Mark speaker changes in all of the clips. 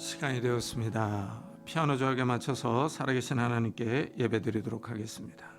Speaker 1: 시간이 되었습니다. 피아노 조각에 맞춰서 살아계신 하나님께 예배드리도록 하겠습니다.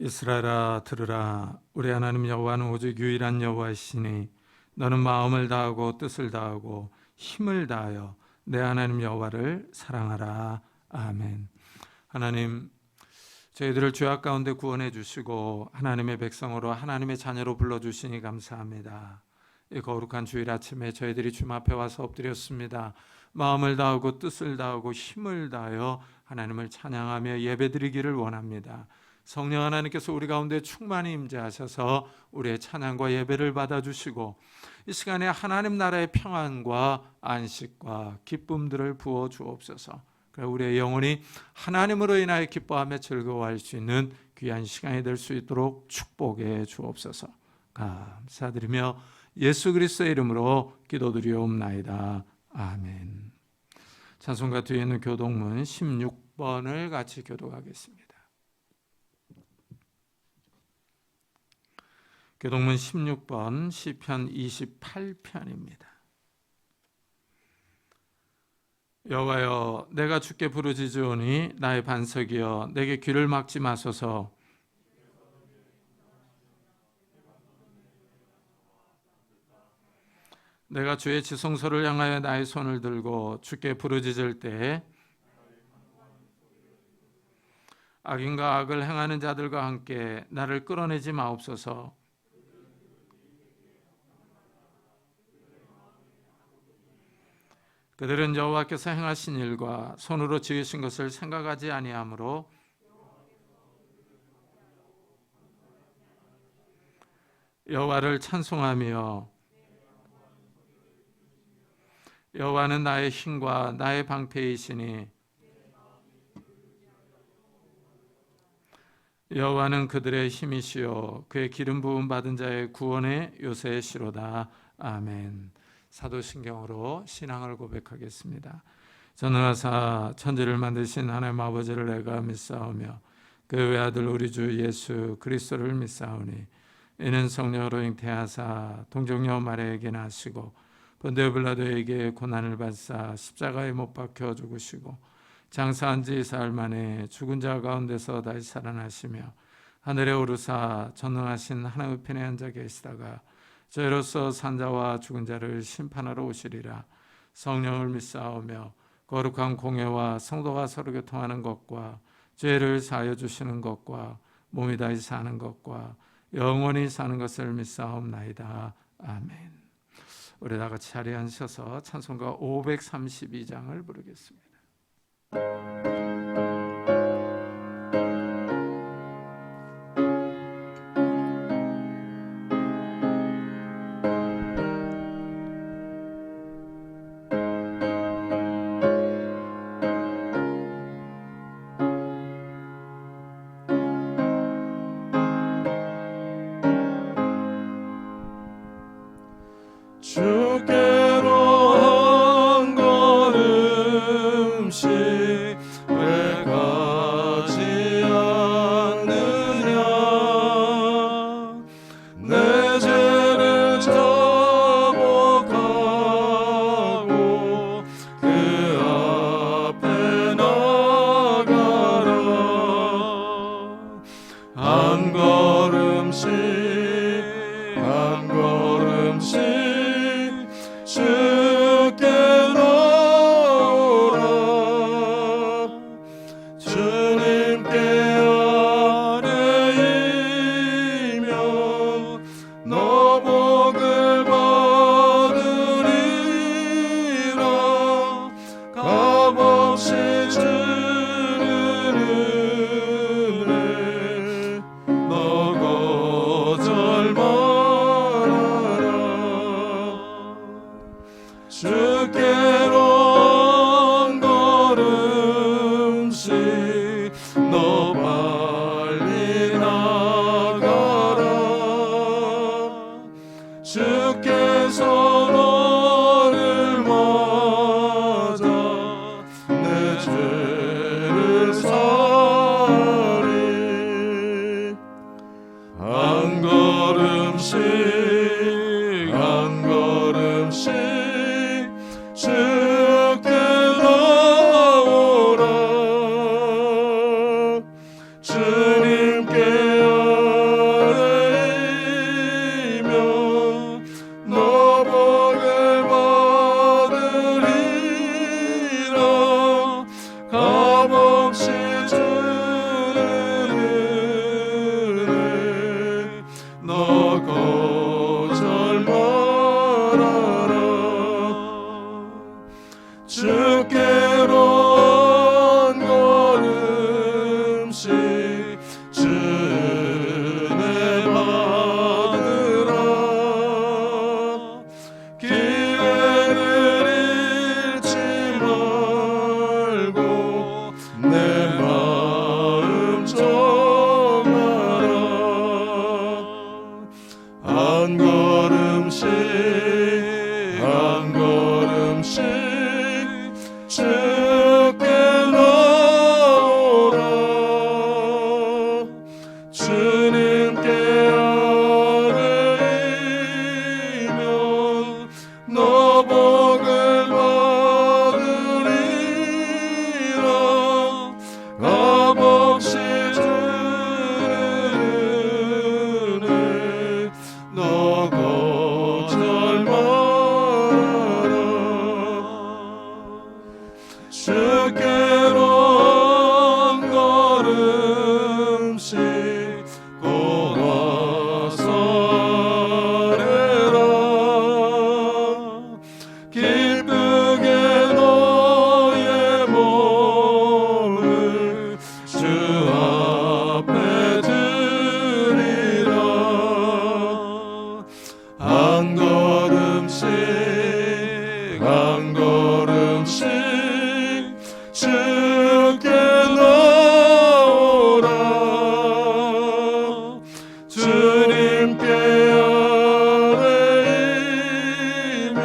Speaker 1: 이스라엘아 들으라. 우리 하나님 여호와는 오직 유일한 여호와이시니 너는 마음을 다하고 뜻을 다하고 힘을 다하여 내 하나님 여호와를 사랑하라. 아멘. 하나님, 저희들을 죄악 가운데 구원해 주시고 하나님의 백성으로 하나님의 자녀로 불러주시니 감사합니다. 이 거룩한 주일 아침에 저희들이 주님 앞에 와서 엎드렸습니다. 마음을 다하고 뜻을 다하고 힘을 다하여 하나님을 찬양하며 예배드리기를 원합니다. 성령 하나님께서 우리 가운데 충만히 임재하셔서 우리의 찬양과 예배를 받아주시고 이 시간에 하나님 나라의 평안과 안식과 기쁨들을 부어 주옵소서. 우리의 영혼이 하나님으로 인하여 기뻐하며 즐거워할 수 있는 귀한 시간이 될 수 있도록 축복해 주옵소서. 감사드리며 예수 그리스도의 이름으로 기도드리옵나이다. 아멘. 찬송가 뒤에 있는 교동문 16번을 같이 교독하겠습니다. 교동문 16번 시편 28편입니다. 여호와여, 내가 주께 부르짖으오니 나의 반석이여 내게 귀를 막지 마소서. 내가 주의 지성소를 향하여 나의 손을 들고 주께 부르짖을 때에 악인과 악을 행하는 자들과 함께 나를 끌어내지 마옵소서. 그들은 여호와께서 행하신 일과 손으로 지으신 것을 생각하지 아니하므로 여호와를 찬송하며 여호와는 나의 힘과 나의 방패이시니 여호와는 그들의 힘이시요 그의 기름 부음 받은 자의 구원의 요새시로다. 아멘. 사도신경으로 신앙을 고백하겠습니다. 전능하사 천지를 만드신 하나님 아버지를 내가 믿사오며 그 외아들 우리 주 예수 그리스도를 믿사오니 이는 성령으로 잉태하사 동정녀 마리아에게 나시고 본디오 빌라도에게 고난을 받사 십자가에 못 박혀 죽으시고 장사한 지 사흘 만에 죽은 자 가운데서 다시 살아나시며 하늘에 오르사 전능하신 하나님 편에 앉아 계시다가 저희로서 산자와 죽은 자를 심판하러 오시리라. 성령을 믿사오며 거룩한 공회와 성도가 서로 교통하는 것과 죄를 사하여 주시는 것과 몸이 다시 사는 것과 영원히 사는 것을 믿사옵나이다. 아멘. 우리 다 같이 자리에 앉으셔서 찬송가 532장을 부르겠습니다.
Speaker 2: 주께로 한 걸음씩 왜 가지 않느냐. 내 죄를 자복하고 그 앞에 나가라. 한 걸음씩 한 걸음씩 주께 나오라. 주님께 아뢰이며 너 복을 받으리라. 값없이 주는 은혜 너 거절 말아라. 주께서 너를 맞아 내 죄를 사리 한 걸음씩 한 걸음씩 주께 나오라 주님께 아뢰이며 너 복을 받으리라 값없이 주는 은혜 너 거절 말아라 주께로 한 걸음씩 주 은혜 받으라 기회를 잃지 말고 내 마음 정하라 한 걸음씩 한 걸음씩 주께 나오라 주님께 아뢰이면 너 복을 받으리라 값없이 주는 은혜 너 거절 말아라 주께로 한 걸음씩 곧 와서 아뢰라 기쁘게 너의 몸을 주 앞에 드리라 한 걸음씩 한 걸음씩 주께 나오라 주님께 아뢰이며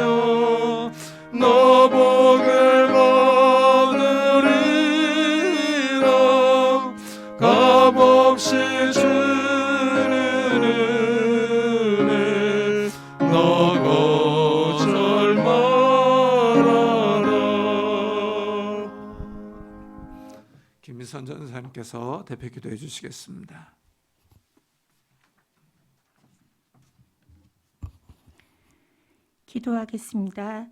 Speaker 2: 너 복을 받으리라 값없이 주는 은혜 너 거절 말아라
Speaker 1: 김미선 전사님께서 대표 기도해 주시겠습니다.
Speaker 3: 기도하겠습니다.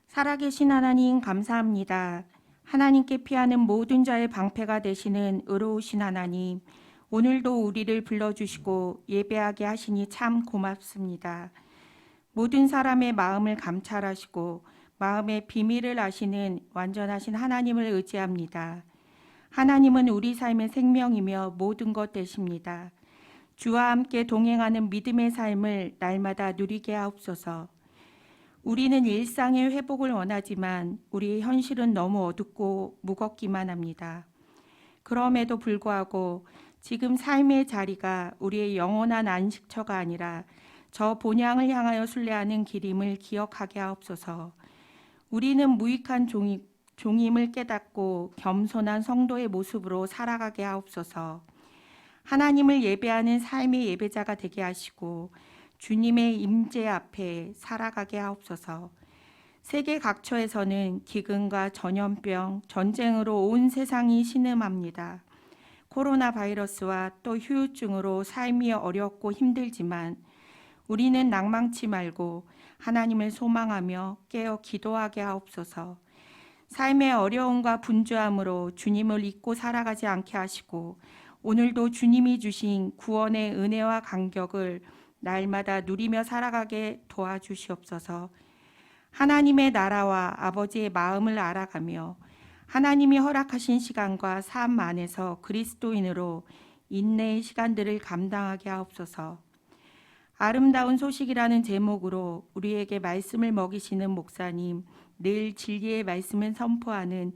Speaker 3: 살아계신 하나님 감사합니다. 하나님께 피하는 모든 자의 방패가 되시는 의로우신 하나님, 오늘도 우리를 불러주시고 예배하게 하시니 참 고맙습니다. 모든 사람의 마음을 감찰하시고 마음의 비밀을 아시는 완전하신 하나님을 의지합니다. 하나님은 우리 삶의 생명이며 모든 것 되십니다. 주와 함께 동행하는 믿음의 삶을 날마다 누리게 하옵소서. 우리는 일상의 회복을 원하지만 우리의 현실은 너무 어둡고 무겁기만 합니다. 그럼에도 불구하고 지금 삶의 자리가 우리의 영원한 안식처가 아니라 저 본향을 향하여 순례하는 길임을 기억하게 하옵소서. 우리는 무익한 종임을 깨닫고 겸손한 성도의 모습으로 살아가게 하옵소서. 하나님을 예배하는 삶의 예배자가 되게 하시고 주님의 임재 앞에 살아가게 하옵소서. 세계 각처에서는 기근과 전염병, 전쟁으로 온 세상이 신음합니다. 코로나 바이러스와 또 후유증으로 삶이 어렵고 힘들지만 우리는 낭망치 말고 하나님을 소망하며 깨어 기도하게 하옵소서. 삶의 어려움과 분주함으로 주님을 잊고 살아가지 않게 하시고 오늘도 주님이 주신 구원의 은혜와 감격을 날마다 누리며 살아가게 도와주시옵소서. 하나님의 나라와 아버지의 마음을 알아가며 하나님이 허락하신 시간과 삶 안에서 그리스도인으로 인내의 시간들을 감당하게 하옵소서. 아름다운 소식이라는 제목으로 우리에게 말씀을 먹이시는 목사님, 늘 진리의 말씀을 선포하는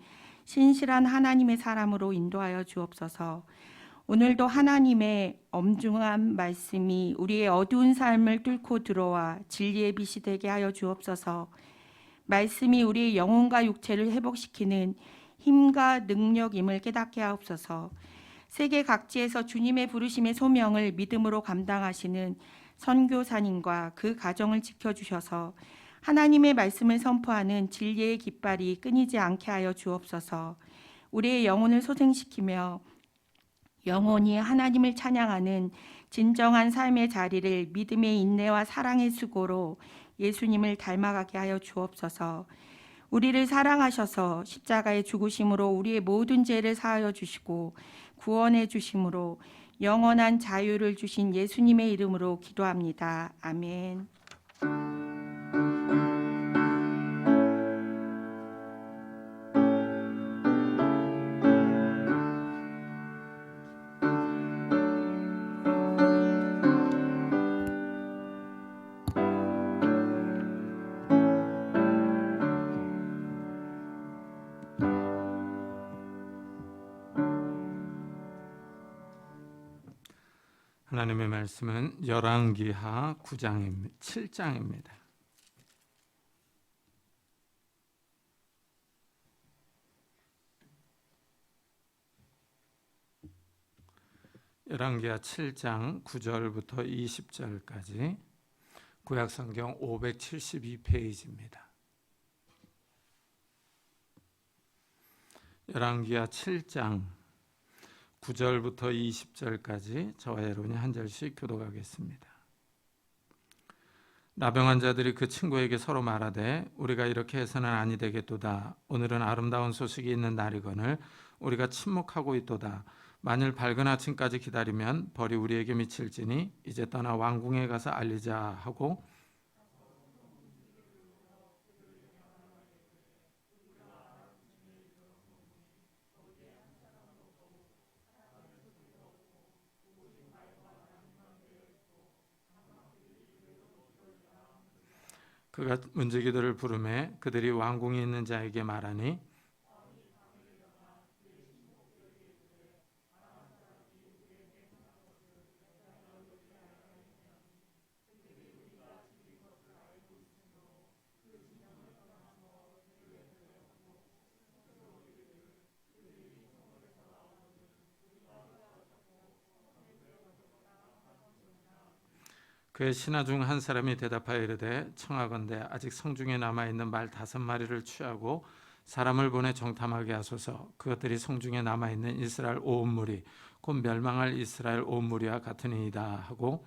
Speaker 3: 신실한 하나님의 사람으로 인도하여 주옵소서. 오늘도 하나님의 엄중한 말씀이 우리의 어두운 삶을 뚫고 들어와 진리의 빛이 되게 하여 주옵소서. 말씀이 우리의 영혼과 육체를 회복시키는 힘과 능력임을 깨닫게 하옵소서. 세계 각지에서 주님의 부르심의 소명을 믿음으로 감당하시는 선교사님과 그 가정을 지켜주셔서 하나님의 말씀을 선포하는 진리의 깃발이 끊이지 않게 하여 주옵소서. 우리의 영혼을 소생시키며 영원히 하나님을 찬양하는 진정한 삶의 자리를 믿음의 인내와 사랑의 수고로 예수님을 닮아가게 하여 주옵소서. 우리를 사랑하셔서 십자가의 죽으심으로 우리의 모든 죄를 사하여 주시고 구원해 주심으로 영원한 자유를 주신 예수님의 이름으로 기도합니다. 아멘.
Speaker 1: 하나님의 말씀은 열왕기하 7장입니다. 열왕기하 7장 9절부터 20절까지 구약성경 572페이지입니다. 열왕기하 7장 9절부터 20절까지 저와 여러분이 한 절씩 교독하겠습니다. 나병한 자들이 그 친구에게 서로 말하되 우리가 이렇게 해서는 아니 되겠도다. 오늘은 아름다운 소식이 있는 날이거늘 우리가 침묵하고 있도다. 만일 밝은 아침까지 기다리면 벌이 우리에게 미칠지니 이제 떠나 왕궁에 가서 알리자 하고 그가 문지기들을 부르매 그들이 왕궁에 있는 자에게 말하니 그의 신하 중 한 사람이 대답하여 이르되 청하건대 아직 성중에 남아있는 말 5마리를 취하고 사람을 보내 정탐하게 하소서. 그것들이 성중에 남아있는 이스라엘 온 무리 곧 멸망할 이스라엘 온 무리와 같으니이다 하고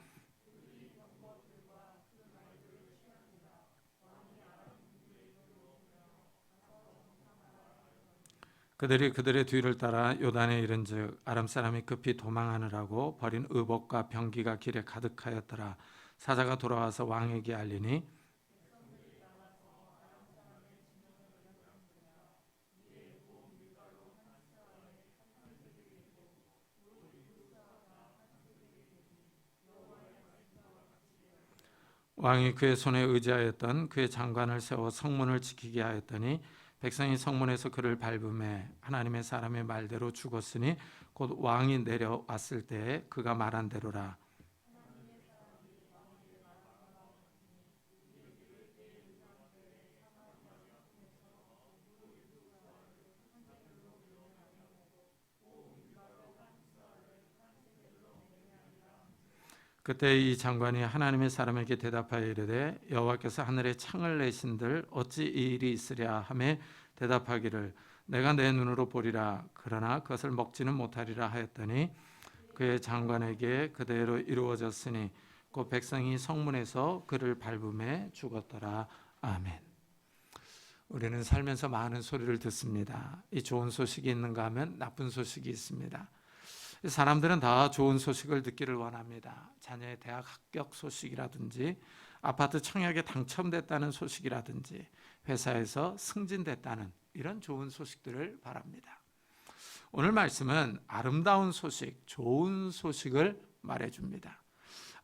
Speaker 1: 그들이 그들의 뒤를 따라 요단에 이른즉 아람 사람이 급히 도망하느라고 버린 의복과 병기가 길에 가득하였더라. 사자가 돌아와서 왕에게 알리니 왕이 그의 손에 의지하였던 그의 장관을 세워 성문을 지키게 하였더니 백성이 성문에서 그를 밟음에 하나님의 사람의 말대로 죽었으니 곧 왕이 내려왔을 때에 그가 말한 대로라. 그때 이 장관이 하나님의 사람에게 대답하여 이르되 여호와께서 하늘에 창을 내신들 어찌 이 일이 있으랴 하매 대답하기를 내가 내 눈으로 보리라 그러나 그것을 먹지는 못하리라 하였더니 그의 장관에게 그대로 이루어졌으니 곧 백성이 성문에서 그를 밟음에 죽었더라. 아멘. 우리는 살면서 많은 소리를 듣습니다. 이 좋은 소식이 있는가 하면 나쁜 소식이 있습니다. 사람들은 다 좋은 소식을 듣기를 원합니다. 자녀의 대학 합격 소식이라든지 아파트 청약에 당첨됐다는 소식이라든지 회사에서 승진됐다는 이런 좋은 소식들을 바랍니다. 오늘 말씀은 아름다운 소식, 좋은 소식을 말해줍니다.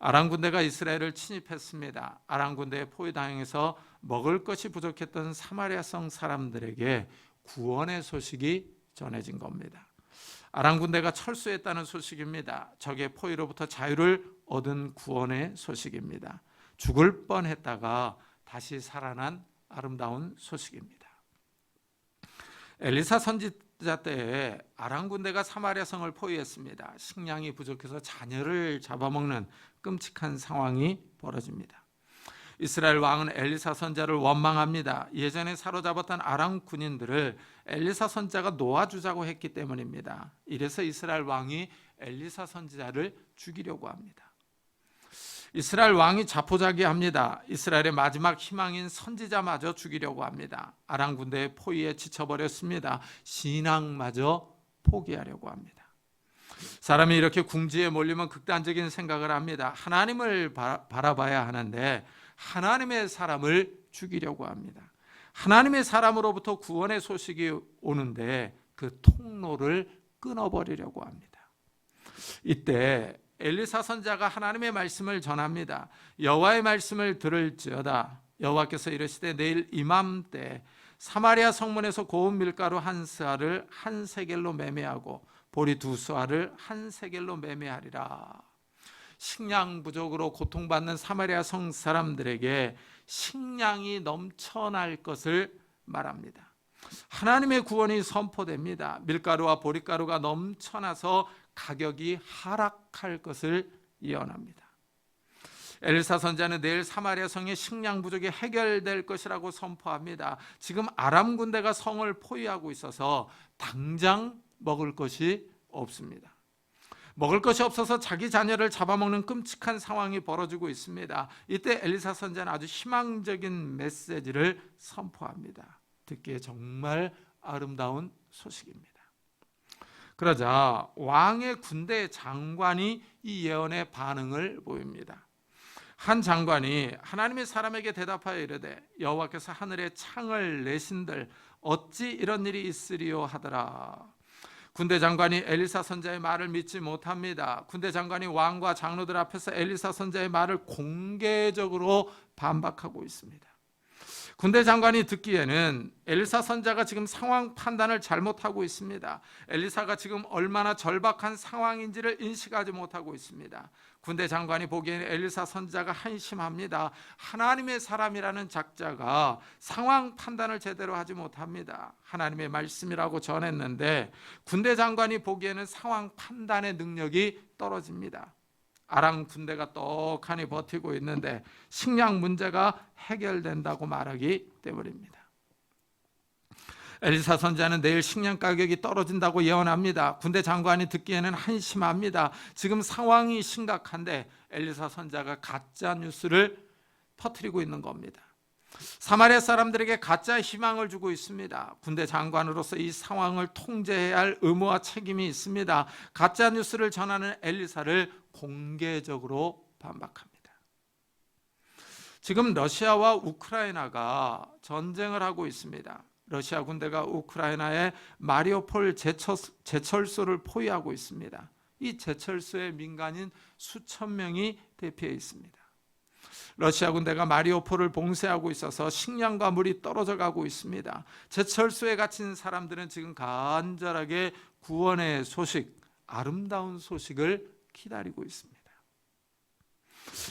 Speaker 1: 아람 군대가 이스라엘을 침입했습니다. 아람 군대에 포위당해서 먹을 것이 부족했던 사마리아 성 사람들에게 구원의 소식이 전해진 겁니다. 아람 군대가 철수했다는 소식입니다. 적의 포위로부터 자유를 얻은 구원의 소식입니다. 죽을 뻔했다가 다시 살아난 아름다운 소식입니다. 엘리사 선지자 때에 아람 군대가 사마리아 성을 포위했습니다. 식량이 부족해서 자녀를 잡아먹는 끔찍한 상황이 벌어집니다. 이스라엘 왕은 엘리사 선지자를 원망합니다. 예전에 사로잡았던 아람 군인들을 엘리사 선지자가 놓아주자고 했기 때문입니다. 이래서 이스라엘 왕이 엘리사 선지자를 죽이려고 합니다. 이스라엘 왕이 자포자기합니다. 이스라엘의 마지막 희망인 선지자마저 죽이려고 합니다. 아람 군대의 포위에 지쳐버렸습니다. 신앙마저 포기하려고 합니다. 사람이 이렇게 궁지에 몰리면 극단적인 생각을 합니다. 하나님을 바라봐야 하는데 하나님의 사람을 죽이려고 합니다. 하나님의 사람으로부터 구원의 소식이 오는데 그 통로를 끊어버리려고 합니다. 이때 엘리사 선지자가 하나님의 말씀을 전합니다. 여호와의 말씀을 들을지어다. 여호와께서 이르시되 내일 이맘때 사마리아 성문에서 고운 밀가루 한 스아를 한 세겔로 매매하고 보리 두 스아를 한 세겔로 매매하리라. 식량 부족으로 고통받는 사마리아 성 사람들에게 식량이 넘쳐날 것을 말합니다. 하나님의 구원이 선포됩니다. 밀가루와 보리가루가 넘쳐나서 가격이 하락할 것을 예언합니다. 엘리사 선지자는 내일 사마리아 성의 식량 부족이 해결될 것이라고 선포합니다. 지금 아람 군대가 성을 포위하고 있어서 당장 먹을 것이 없습니다. 먹을 것이 없어서 자기 자녀를 잡아먹는 끔찍한 상황이 벌어지고 있습니다. 이때 엘리사 선지자는 아주 희망적인 메시지를 선포합니다. 듣기에 정말 아름다운 소식입니다. 그러자 왕의 군대 장관이 이 예언의 반응을 보입니다. 한 장관이 하나님의 사람에게 대답하여 이르되 여호와께서 하늘에 창을 내신들 어찌 이런 일이 있으리요 하더라. 군대 장관이 엘리사 선지자의 말을 믿지 못합니다. 군대 장관이 왕과 장로들 앞에서 엘리사 선지자의 말을 공개적으로 반박하고 있습니다. 군대 장관이 듣기에는 엘리사 선지자가 지금 상황 판단을 잘못하고 있습니다. 엘리사가 지금 얼마나 절박한 상황인지를 인식하지 못하고 있습니다. 군대 장관이 보기에는 엘리사 선지자가 한심합니다. 하나님의 사람이라는 작자가 상황 판단을 제대로 하지 못합니다. 하나님의 말씀이라고 전했는데 군대 장관이 보기에는 상황 판단의 능력이 떨어집니다. 아람 군대가 떡하니 버티고 있는데 식량 문제가 해결된다고 말하기 때문입니다. 엘리사 선지자는 내일 식량 가격이 떨어진다고 예언합니다. 군대 장관이 듣기에는 한심합니다. 지금 상황이 심각한데 엘리사 선지자가 가짜 뉴스를 퍼뜨리고 있는 겁니다. 사마리아 사람들에게 가짜 희망을 주고 있습니다. 군대 장관으로서 이 상황을 통제해야 할 의무와 책임이 있습니다. 가짜 뉴스를 전하는 엘리사를 공개적으로 반박합니다. 지금 러시아와 우크라이나가 전쟁을 하고 있습니다. 러시아 군대가 우크라이나의 마리오폴 제철소를 포위하고 있습니다. 이 제철소에 민간인 수천 명이 대피해 있습니다. 러시아 군대가 마리오폴을 봉쇄하고 있어서 식량과 물이 떨어져 가고 있습니다. 제철소에 갇힌 사람들은 지금 간절하게 구원의 소식, 아름다운 소식을 기다리고 있습니다.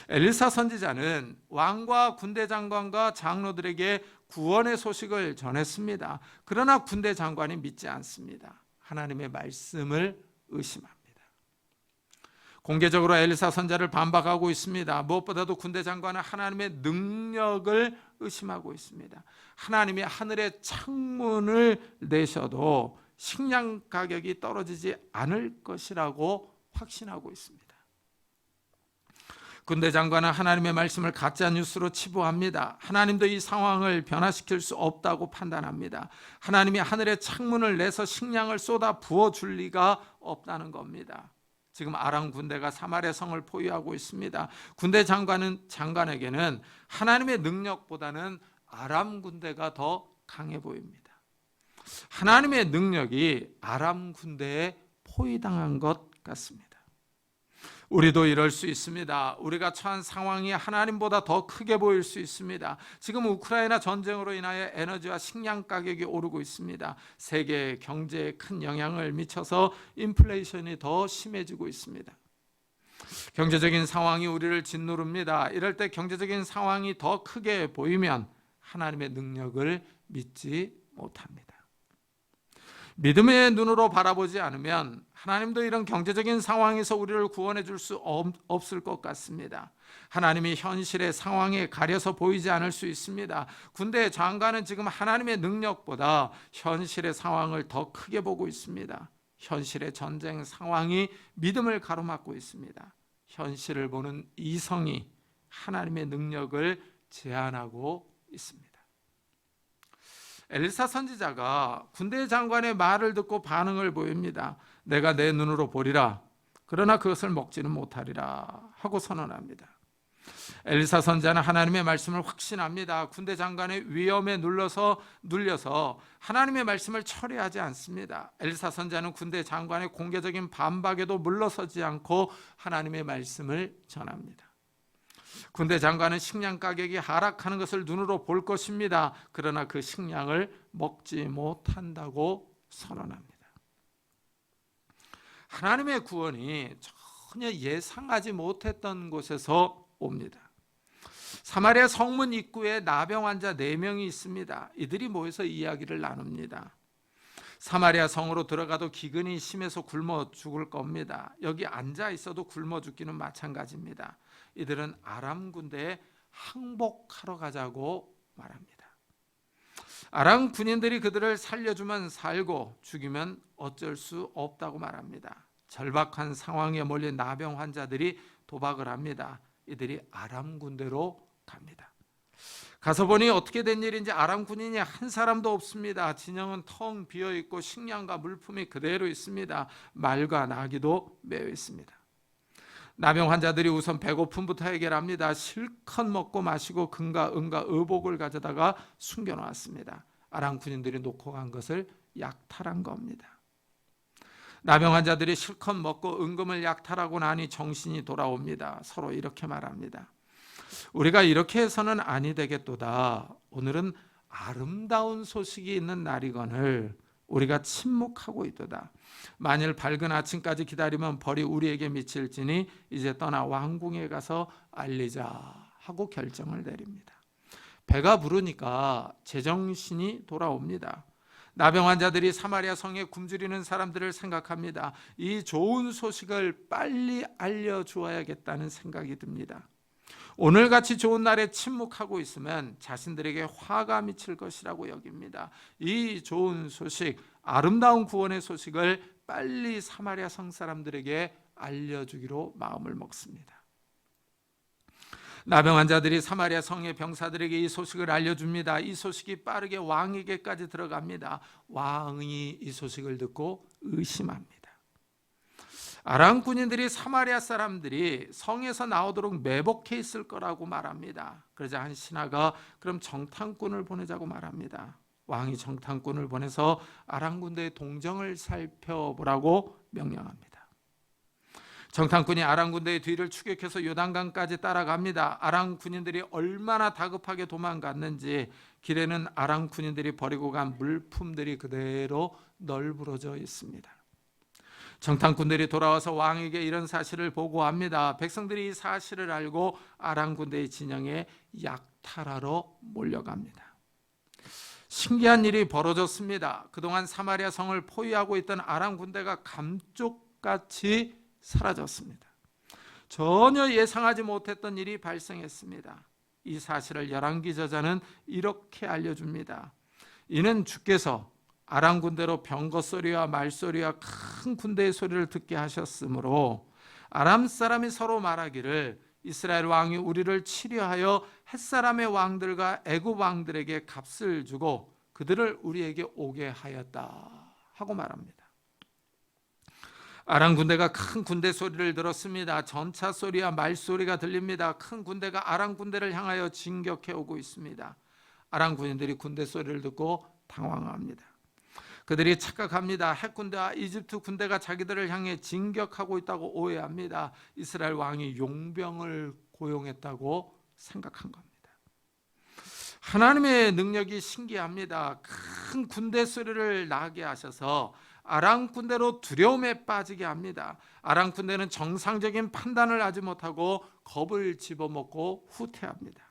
Speaker 1: 엘리사 선지자는 왕과 군대 장관과 장로들에게 구원의 소식을 전했습니다. 그러나 군대 장관이 믿지 않습니다. 하나님의 말씀을 의심합니다. 공개적으로 엘리사 선지자를 반박하고 있습니다. 무엇보다도 군대 장관은 하나님의 능력을 의심하고 있습니다. 하나님이 하늘의 창문을 내셔도 식량 가격이 떨어지지 않을 것이라고 확신하고 있습니다. 군대 장관은 하나님의 말씀을 가짜 뉴스로 치부합니다. 하나님도 이 상황을 변화시킬 수 없다고 판단합니다. 하나님이 하늘의 창문을 내서 식량을 쏟아 부어줄 리가 없다는 겁니다. 지금 아람 군대가 사마리아 성을 포위하고 있습니다. 군대 장관에게는 하나님의 능력보다는 아람 군대가 더 강해 보입니다. 하나님의 능력이 아람 군대에 포위당한 것 같습니다. 우리도 이럴 수 있습니다. 우리가 처한 상황이 하나님보다 더 크게 보일 수 있습니다. 지금 우크라이나 전쟁으로 인하여 에너지와 식량 가격이 오르고 있습니다. 세계 경제에 큰 영향을 미쳐서 인플레이션이 더 심해지고 있습니다. 경제적인 상황이 우리를 짓누릅니다. 이럴 때 경제적인 상황이 더 크게 보이면 하나님의 능력을 믿지 못합니다. 믿음의 눈으로 바라보지 않으면 하나님도 이런 경제적인 상황에서 우리를 구원해 줄 수 없을 것 같습니다. 하나님이 현실의 상황에 가려서 보이지 않을 수 있습니다. 군대 장관은 지금 하나님의 능력보다 현실의 상황을 더 크게 보고 있습니다. 현실의 전쟁 상황이 믿음을 가로막고 있습니다. 현실을 보는 이성이 하나님의 능력을 제한하고 있습니다. 엘리사 선지자가 군대 장관의 말을 듣고 반응을 보입니다. 내가 내 눈으로 보리라. 그러나 그것을 먹지는 못하리라 하고 선언합니다. 엘리사 선지자는 하나님의 말씀을 확신합니다. 군대 장관의 위험에 눌려서 하나님의 말씀을 철회하지 않습니다. 엘리사 선지자는 군대 장관의 공개적인 반박에도 물러서지 않고 하나님의 말씀을 전합니다. 군대 장관은 식량 가격이 하락하는 것을 눈으로 볼 것입니다. 그러나 그 식량을 먹지 못한다고 선언합니다. 하나님의 구원이 전혀 예상하지 못했던 곳에서 옵니다. 사마리아 성문 입구에 나병 환자 4명이 있습니다. 이들이 모여서 이야기를 나눕니다. 사마리아 성으로 들어가도 기근이 심해서 굶어 죽을 겁니다. 여기 앉아 있어도 굶어 죽기는 마찬가지입니다. 이들은 아람 군대에 항복하러 가자고 말합니다. 아람 군인들이 그들을 살려주면 살고 죽이면 어쩔 수 없다고 말합니다. 절박한 상황에 몰린 나병 환자들이 도박을 합니다. 이들이 아람 군대로 갑니다. 가서 보니 어떻게 된 일인지 아람 군인이 한 사람도 없습니다. 진영은 텅 비어 있고 식량과 물품이 그대로 있습니다. 말과 나귀도 매여 있습니다. 나병 환자들이 우선 배고픔부터 해결합니다. 실컷 먹고 마시고 금과 은과 의복을 가져다가 숨겨놓았습니다. 아람 군인들이 놓고 간 것을 약탈한 겁니다. 나병 환자들이 실컷 먹고 은금을 약탈하고 나니 정신이 돌아옵니다. 서로 이렇게 말합니다. 우리가 이렇게 해서는 아니 되겠도다. 오늘은 아름다운 소식이 있는 날이거늘 우리가 침묵하고 있도다. 만일 밝은 아침까지 기다리면 벌이 우리에게 미칠지니 이제 떠나 왕궁에 가서 알리자 하고 결정을 내립니다. 배가 부르니까 제정신이 돌아옵니다. 나병 환자들이 사마리아 성에 굶주리는 사람들을 생각합니다. 이 좋은 소식을 빨리 알려주어야겠다는 생각이 듭니다. 오늘같이 좋은 날에 침묵하고 있으면 자신들에게 화가 미칠 것이라고 여깁니다. 이 좋은 소식, 아름다운 구원의 소식을 빨리 사마리아 성 사람들에게 알려주기로 마음을 먹습니다. 나병 환자들이 사마리아 성의 병사들에게 이 소식을 알려줍니다. 이 소식이 빠르게 왕에게까지 들어갑니다. 왕이 이 소식을 듣고 의심합니다. 아람 군인들이 사마리아 사람들이 성에서 나오도록 매복해 있을 거라고 말합니다. 그러자 한 신하가 그럼 정탐꾼을 보내자고 말합니다. 왕이 정탐꾼을 보내서 아람 군대의 동정을 살펴보라고 명령합니다. 정탐꾼이 아람 군대의 뒤를 추격해서 요단강까지 따라갑니다. 아람 군인들이 얼마나 다급하게 도망갔는지 길에는 아람 군인들이 버리고 간 물품들이 그대로 널브러져 있습니다. 정탐꾼들이 돌아와서 왕에게 이런 사실을 보고합니다. 백성들이 이 사실을 알고 아람 군대의 진영에 약탈하러 몰려갑니다. 신기한 일이 벌어졌습니다. 그동안 사마리아 성을 포위하고 있던 아람 군대가 감쪽같이 사라졌습니다. 전혀 예상하지 못했던 일이 발생했습니다. 이 사실을 열왕기 저자는 이렇게 알려줍니다. 이는 주께서 아람 군대로 병거 소리와 말소리와 큰 군대의 소리를 듣게 하셨으므로 아람 사람이 서로 말하기를 이스라엘 왕이 우리를 치려하여 햇사람의 왕들과 애굽 왕들에게 값을 주고 그들을 우리에게 오게 하였다 하고 말합니다. 아람 군대가 큰 군대 소리를 들었습니다. 전차 소리와 말소리가 들립니다. 큰 군대가 아람 군대를 향하여 진격해 오고 있습니다. 아람 군인들이 군대 소리를 듣고 당황합니다. 그들이 착각합니다. 핵군대와 이집트 군대가 자기들을 향해 진격하고 있다고 오해합니다. 이스라엘 왕이 용병을 고용했다고 생각한 겁니다. 하나님의 능력이 신기합니다. 큰 군대 소리를 나게 하셔서 아람 군대로 두려움에 빠지게 합니다. 아람 군대는 정상적인 판단을 하지 못하고 겁을 집어먹고 후퇴합니다.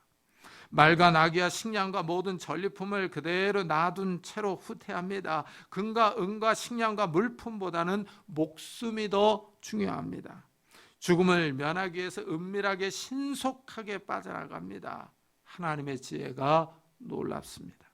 Speaker 1: 말과 나귀와 식량과 모든 전리품을 그대로 놔둔 채로 후퇴합니다. 금과 은과 식량과 물품보다는 목숨이 더 중요합니다. 죽음을 면하기 위해서 은밀하게 신속하게 빠져나갑니다. 하나님의 지혜가 놀랍습니다.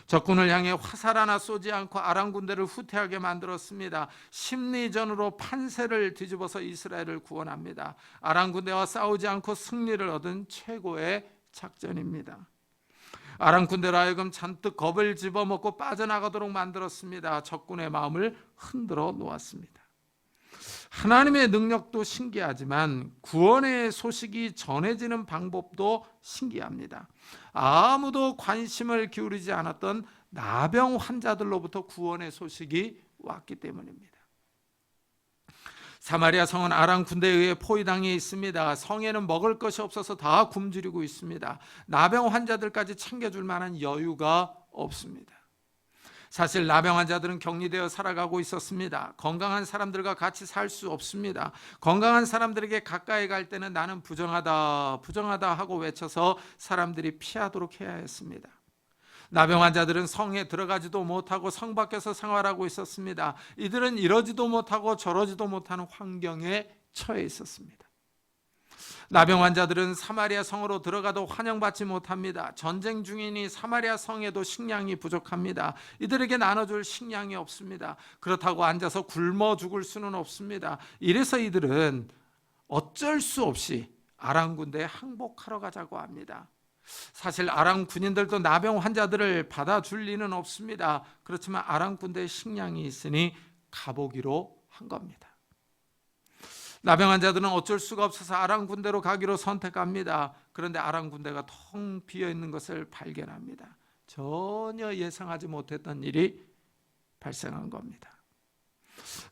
Speaker 1: 적군을 향해 화살 하나 쏘지 않고 아람 군대를 후퇴하게 만들었습니다. 심리전으로 판세를 뒤집어서 이스라엘을 구원합니다. 아람 군대와 싸우지 않고 승리를 얻은 최고의 작전입니다. 아람 군대로 하여금 잔뜩 겁을 집어먹고 빠져나가도록 만들었습니다. 적군의 마음을 흔들어 놓았습니다. 하나님의 능력도 신기하지만 구원의 소식이 전해지는 방법도 신기합니다. 아무도 관심을 기울이지 않았던 나병 환자들로부터 구원의 소식이 왔기 때문입니다. 사마리아 성은 아람 군대에 의해 포위당해 있습니다. 성에는 먹을 것이 없어서 다 굶주리고 있습니다. 나병 환자들까지 챙겨줄 만한 여유가 없습니다. 사실 나병 환자들은 격리되어 살아가고 있었습니다. 건강한 사람들과 같이 살 수 없습니다. 건강한 사람들에게 가까이 갈 때는 나는 부정하다, 부정하다 하고 외쳐서 사람들이 피하도록 해야 했습니다. 나병 환자들은 성에 들어가지도 못하고 성 밖에서 생활하고 있었습니다. 이들은 이러지도 못하고 저러지도 못하는 환경에 처해 있었습니다. 나병 환자들은 사마리아 성으로 들어가도 환영받지 못합니다. 전쟁 중이니 사마리아 성에도 식량이 부족합니다. 이들에게 나눠줄 식량이 없습니다. 그렇다고 앉아서 굶어 죽을 수는 없습니다. 이래서 이들은 어쩔 수 없이 아람 군대에 항복하러 가자고 합니다. 사실 아람 군인들도 나병 환자들을 받아줄 리는 없습니다. 그렇지만 아람 군대에 식량이 있으니 가보기로 한 겁니다. 나병 환자들은 어쩔 수가 없어서 아람 군대로 가기로 선택합니다. 그런데 아람 군대가 텅 비어 있는 것을 발견합니다. 전혀 예상하지 못했던 일이 발생한 겁니다.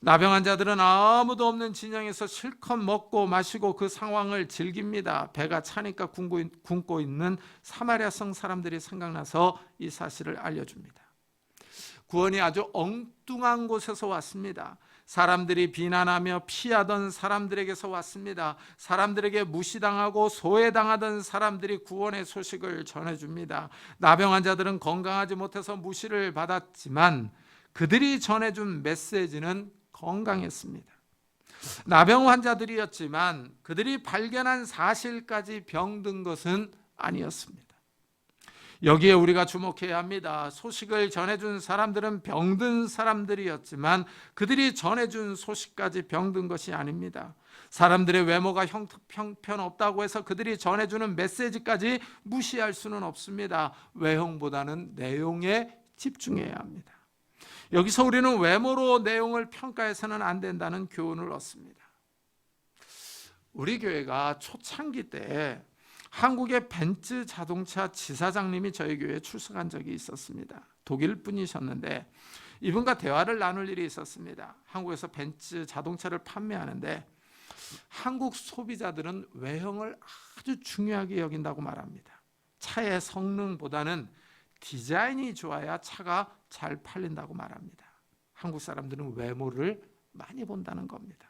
Speaker 1: 나병 환자들은 아무도 없는 진영에서 실컷 먹고 마시고 그 상황을 즐깁니다. 배가 차니까 굶고 있는 사마리아 성 사람들이 생각나서 이 사실을 알려줍니다. 구원이 아주 엉뚱한 곳에서 왔습니다. 사람들이 비난하며 피하던 사람들에게서 왔습니다. 사람들에게 무시당하고 소외당하던 사람들이 구원의 소식을 전해줍니다. 나병 환자들은 건강하지 못해서 무시를 받았지만 그들이 전해준 메시지는 건강했습니다. 나병 환자들이었지만 그들이 발견한 사실까지 병든 것은 아니었습니다. 여기에 우리가 주목해야 합니다. 소식을 전해준 사람들은 병든 사람들이었지만 그들이 전해준 소식까지 병든 것이 아닙니다. 사람들의 외모가 형편없다고 해서 그들이 전해주는 메시지까지 무시할 수는 없습니다. 외형보다는 내용에 집중해야 합니다. 여기서 우리는 외모로 내용을 평가해서는 안 된다는 교훈을 얻습니다. 우리 교회가 초창기 때 한국의 벤츠 자동차 지사장님이 저희 교회에 출석한 적이 있었습니다. 독일 분이셨는데 이분과 대화를 나눌 일이 있었습니다. 한국에서 벤츠 자동차를 판매하는데 한국 소비자들은 외형을 아주 중요하게 여긴다고 말합니다. 차의 성능보다는 디자인이 좋아야 차가 잘 팔린다고 말합니다. 한국 사람들은 외모를 많이 본다는 겁니다.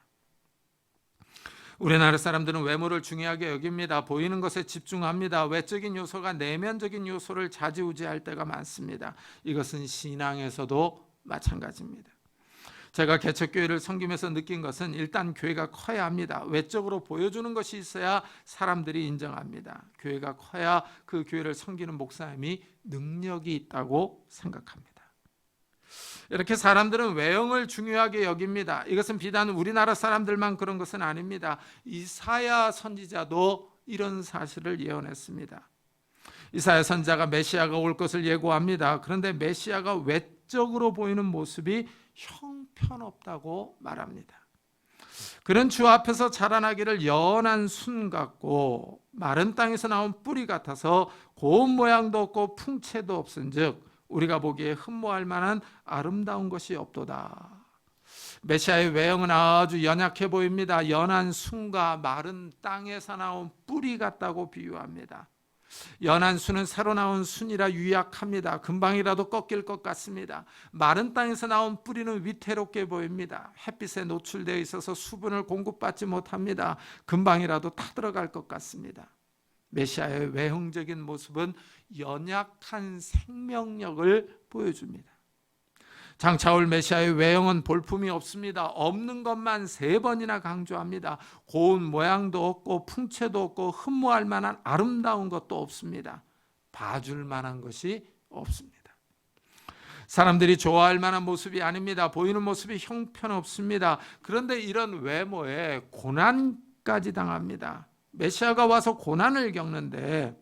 Speaker 1: 우리나라 사람들은 외모를 중요하게 여깁니다. 보이는 것에 집중합니다. 외적인 요소가 내면적인 요소를 좌지우지할 때가 많습니다. 이것은 신앙에서도 마찬가지입니다. 제가 개척교회를 섬기면서 느낀 것은 일단 교회가 커야 합니다. 외적으로 보여주는 것이 있어야 사람들이 인정합니다. 교회가 커야 그 교회를 섬기는 목사님이 능력이 있다고 생각합니다. 이렇게 사람들은 외형을 중요하게 여깁니다. 이것은 비단 우리나라 사람들만 그런 것은 아닙니다. 이사야 선지자도 이런 사실을 예언했습니다. 이사야 선지자가 메시아가 올 것을 예고합니다. 그런데 메시아가 외적으로 보이는 모습이 형편없다고 말합니다. 그는 주 앞에서 자라나기를 연한 순 같고 마른 땅에서 나온 뿌리 같아서 고운 모양도 없고 풍채도 없은즉 우리가 보기에 흠모할 만한 아름다운 것이 없도다. 메시아의 외형은 아주 연약해 보입니다. 연한 순과 마른 땅에서 나온 뿌리 같다고 비유합니다. 연한 순은 새로 나온 순이라 유약합니다. 금방이라도 꺾일 것 같습니다. 마른 땅에서 나온 뿌리는 위태롭게 보입니다. 햇빛에 노출되어 있어서 수분을 공급받지 못합니다. 금방이라도 타들어갈 것 같습니다. 메시아의 외형적인 모습은 연약한 생명력을 보여줍니다. 장차올 메시아의 외형은 볼품이 없습니다. 없는 것만 3번이나 강조합니다. 고운 모양도 없고 풍채도 없고 흠모할 만한 아름다운 것도 없습니다. 봐줄 만한 것이 없습니다. 사람들이 좋아할 만한 모습이 아닙니다. 보이는 모습이 형편없습니다. 그런데 이런 외모에 고난까지 당합니다. 메시아가 와서 고난을 겪는데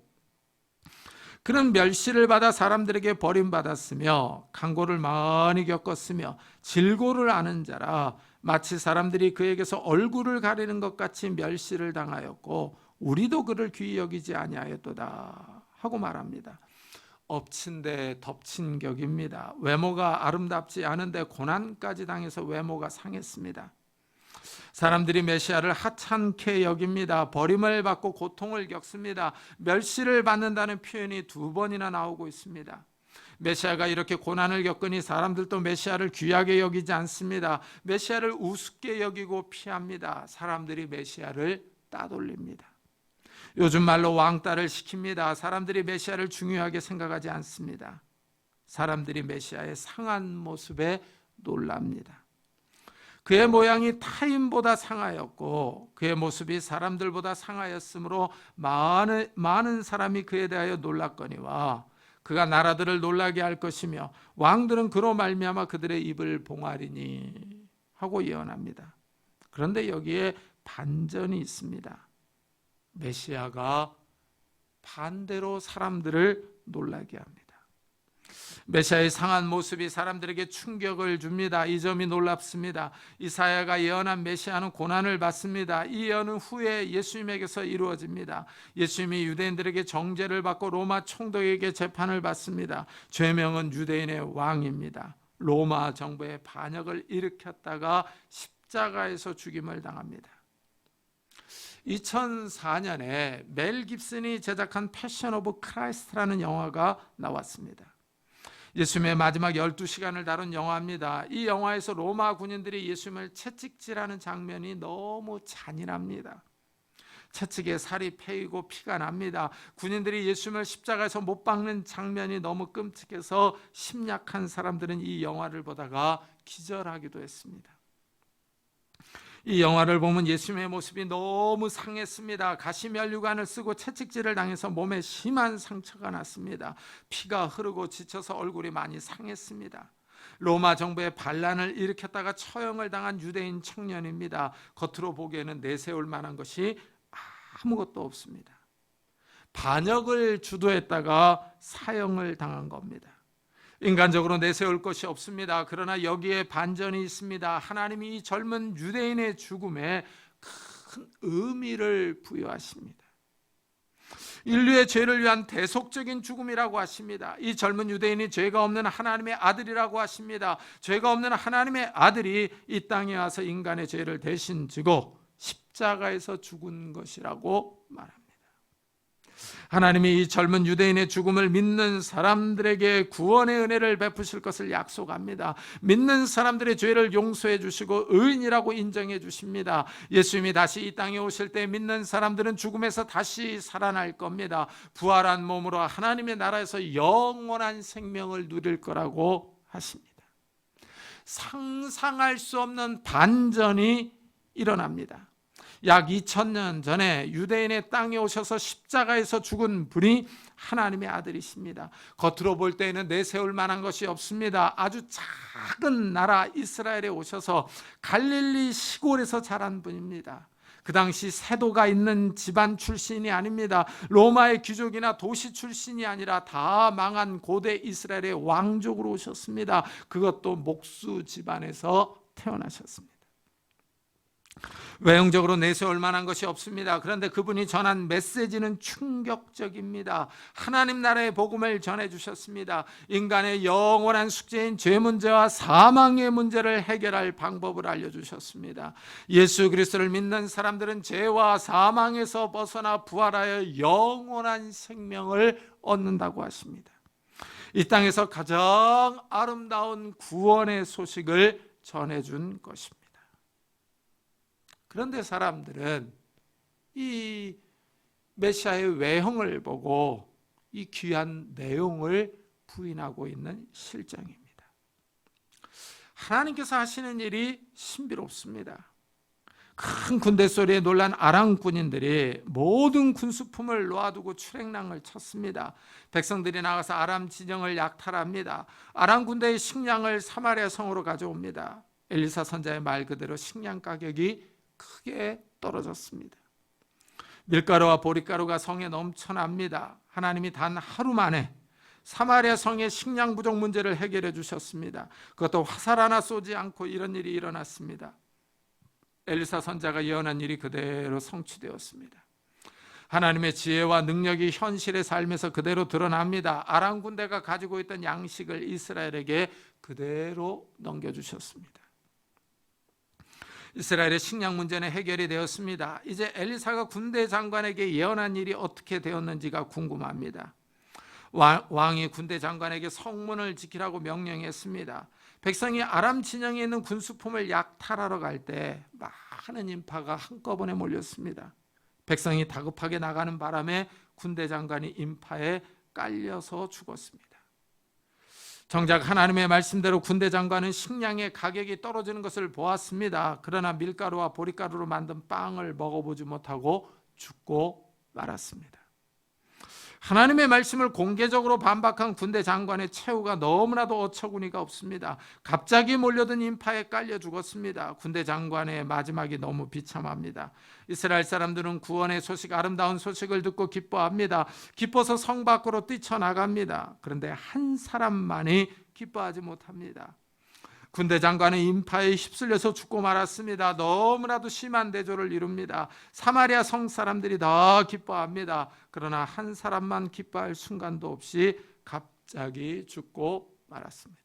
Speaker 1: 그는 멸시를 받아 사람들에게 버림받았으며 강고를 많이 겪었으며 질고를 아는 자라 마치 사람들이 그에게서 얼굴을 가리는 것 같이 멸시를 당하였고 우리도 그를 귀히 여기지 아니하였도다 하고 말합니다. 엎친 데 덮친 격입니다. 외모가 아름답지 않은데 고난까지 당해서 외모가 상했습니다. 사람들이 메시아를 하찮게 여깁니다. 버림을 받고 고통을 겪습니다. 멸시를 받는다는 표현이 2번이나 나오고 있습니다. 메시아가 이렇게 고난을 겪으니 사람들도 메시아를 귀하게 여기지 않습니다. 메시아를 우습게 여기고 피합니다. 사람들이 메시아를 따돌립니다. 요즘 말로 왕따를 시킵니다. 사람들이 메시아를 중요하게 생각하지 않습니다. 사람들이 메시아의 상한 모습에 놀랍니다. 그의 모양이 타인보다 상하였고 그의 모습이 사람들보다 상하였으므로 많은 사람이 그에 대하여 놀랐거니와 그가 나라들을 놀라게 할 것이며 왕들은 그로 말미암아 그들의 입을 봉하리니 하고 예언합니다. 그런데 여기에 반전이 있습니다. 메시아가 반대로 사람들을 놀라게 합니다. 메시아의 상한 모습이 사람들에게 충격을 줍니다. 이 점이 놀랍습니다. 이사야가 예언한 메시아는 고난을 받습니다. 이 예언은 후에 예수님에게서 이루어집니다. 예수님이 유대인들에게 정죄를 받고 로마 총독에게 재판을 받습니다. 죄명은 유대인의 왕입니다. 로마 정부의 반역을 일으켰다가 십자가에서 죽임을 당합니다. 2004년에 멜 깁슨이 제작한 패션 오브 크라이스트라는 영화가 나왔습니다. 예수님의 마지막 12시간을 다룬 영화입니다. 이 영화에서 로마 군인들이 예수님을 채찍질하는 장면이 너무 잔인합니다. 채찍에 살이 패이고 피가 납니다. 군인들이 예수님을 십자가에서 못 박는 장면이 너무 끔찍해서 심약한 사람들은 이 영화를 보다가 기절하기도 했습니다. 이 영화를 보면 예수님의 모습이 너무 상했습니다. 가시면류관을 쓰고 채찍질을 당해서 몸에 심한 상처가 났습니다. 피가 흐르고 지쳐서 얼굴이 많이 상했습니다. 로마 정부의 반란을 일으켰다가 처형을 당한 유대인 청년입니다. 겉으로 보기에는 내세울 만한 것이 아무것도 없습니다. 반역을 주도했다가 사형을 당한 겁니다. 인간적으로 내세울 것이 없습니다. 그러나 여기에 반전이 있습니다. 하나님이 이 젊은 유대인의 죽음에 큰 의미를 부여하십니다. 인류의 죄를 위한 대속적인 죽음이라고 하십니다. 이 젊은 유대인이 죄가 없는 하나님의 아들이라고 하십니다. 죄가 없는 하나님의 아들이 이 땅에 와서 인간의 죄를 대신 지고 십자가에서 죽은 것이라고 말합니다. 하나님이 이 젊은 유대인의 죽음을 믿는 사람들에게 구원의 은혜를 베푸실 것을 약속합니다. 믿는 사람들의 죄를 용서해 주시고 의인이라고 인정해 주십니다. 예수님이 다시 이 땅에 오실 때 믿는 사람들은 죽음에서 다시 살아날 겁니다. 부활한 몸으로 하나님의 나라에서 영원한 생명을 누릴 거라고 하십니다. 상상할 수 없는 반전이 일어납니다. 약 2000년 전에 유대인의 땅에 오셔서 십자가에서 죽은 분이 하나님의 아들이십니다. 겉으로 볼 때에는 내세울 만한 것이 없습니다. 아주 작은 나라 이스라엘에 오셔서 갈릴리 시골에서 자란 분입니다. 그 당시 세도가 있는 집안 출신이 아닙니다. 로마의 귀족이나 도시 출신이 아니라 다 망한 고대 이스라엘의 왕족으로 오셨습니다. 그것도 목수 집안에서 태어나셨습니다. 외형적으로 내세울 만한 것이 없습니다. 그런데 그분이 전한 메시지는 충격적입니다. 하나님 나라의 복음을 전해주셨습니다. 인간의 영원한 숙제인 죄 문제와 사망의 문제를 해결할 방법을 알려주셨습니다. 예수 그리스도를 믿는 사람들은 죄와 사망에서 벗어나 부활하여 영원한 생명을 얻는다고 하십니다. 이 땅에서 가장 아름다운 구원의 소식을 전해준 것입니다. 그런데 사람들은 이 메시아의 외형을 보고 이 귀한 내용을 부인하고 있는 실정입니다. 하나님께서 하시는 일이 신비롭습니다. 큰 군대 소리에 놀란 아람 군인들이 모든 군수품을 놓아두고 출행랑을 쳤습니다. 백성들이 나가서 아람 진영을 약탈합니다. 아람 군대의 식량을 사마리아 성으로 가져옵니다. 엘리사 선자의 말 그대로 식량 가격이 크게 떨어졌습니다. 밀가루와 보리가루가 성에 넘쳐납니다. 하나님이 단 하루 만에 사마리아 성의 식량 부족 문제를 해결해 주셨습니다. 그것도 화살 하나 쏘지 않고 이런 일이 일어났습니다. 엘리사 선자가 예언한 일이 그대로 성취되었습니다. 하나님의 지혜와 능력이 현실의 삶에서 그대로 드러납니다. 아람 군대가 가지고 있던 양식을 이스라엘에게 그대로 넘겨주셨습니다. 이스라엘의 식량 문제는 해결이 되었습니다. 이제 엘리사가 군대 장관에게 예언한 일이 어떻게 되었는지가 궁금합니다. 왕이 군대 장관에게 성문을 지키라고 명령했습니다. 백성이 아람 진영에 있는 군수품을 약탈하러 갈 때 많은 인파가 한꺼번에 몰렸습니다. 백성이 다급하게 나가는 바람에 군대 장관이 인파에 깔려서 죽었습니다. 정작 하나님의 말씀대로 군대 장관은 식량의 가격이 떨어지는 것을 보았습니다. 그러나 밀가루와 보리가루로 만든 빵을 먹어보지 못하고 죽고 말았습니다. 하나님의 말씀을 공개적으로 반박한 군대 장관의 최후가 너무나도 어처구니가 없습니다. 갑자기 몰려든 인파에 깔려 죽었습니다. 군대 장관의 마지막이 너무 비참합니다. 이스라엘 사람들은 구원의 소식, 아름다운 소식을 듣고 기뻐합니다. 기뻐서 성 밖으로 뛰쳐나갑니다. 그런데 한 사람만이 기뻐하지 못합니다. 군대 장관은 인파에 휩쓸려서 죽고 말았습니다. 너무나도 심한 대조를 이룹니다. 사마리아 성 사람들이 다 기뻐합니다. 그러나 한 사람만 기뻐할 순간도 없이 갑자기 죽고 말았습니다.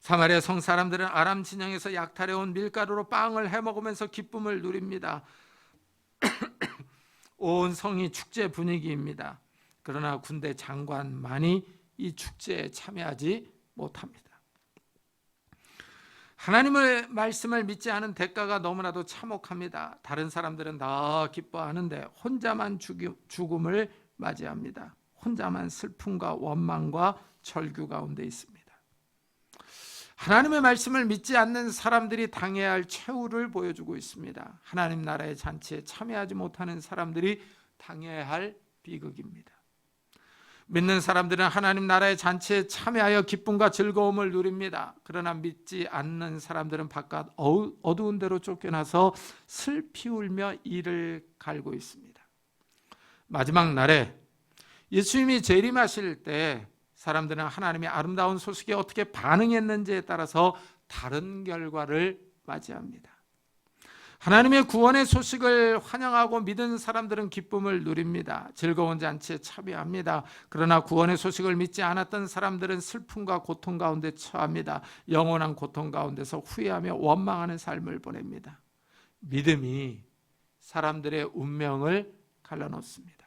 Speaker 1: 사마리아 성 사람들은 아람 진영에서 약탈해온 밀가루로 빵을 해먹으면서 기쁨을 누립니다. 온 성이 축제 분위기입니다. 그러나 군대 장관만이 이 축제에 참여하지 못합니다. 하나님의 말씀을 믿지 않은 대가가 너무나도 참혹합니다. 다른 사람들은 다 기뻐하는데 혼자만 죽음을 맞이합니다. 혼자만 슬픔과 원망과 절규 가운데 있습니다. 하나님의 말씀을 믿지 않는 사람들이 당해야 할 최후를 보여주고 있습니다. 하나님 나라의 잔치에 참여하지 못하는 사람들이 당해야 할 비극입니다. 믿는 사람들은 하나님 나라의 잔치에 참여하여 기쁨과 즐거움을 누립니다. 그러나 믿지 않는 사람들은 바깥 어두운 데로 쫓겨나서 슬피 울며 이를 갈고 있습니다. 마지막 날에 예수님이 재림하실 때 사람들은 하나님의 아름다운 소식에 어떻게 반응했는지에 따라서 다른 결과를 맞이합니다. 하나님의 구원의 소식을 환영하고 믿은 사람들은 기쁨을 누립니다. 즐거운 잔치에 참여합니다. 그러나 구원의 소식을 믿지 않았던 사람들은 슬픔과 고통 가운데 처합니다. 영원한 고통 가운데서 후회하며 원망하는 삶을 보냅니다. 믿음이 사람들의 운명을 갈라놓습니다.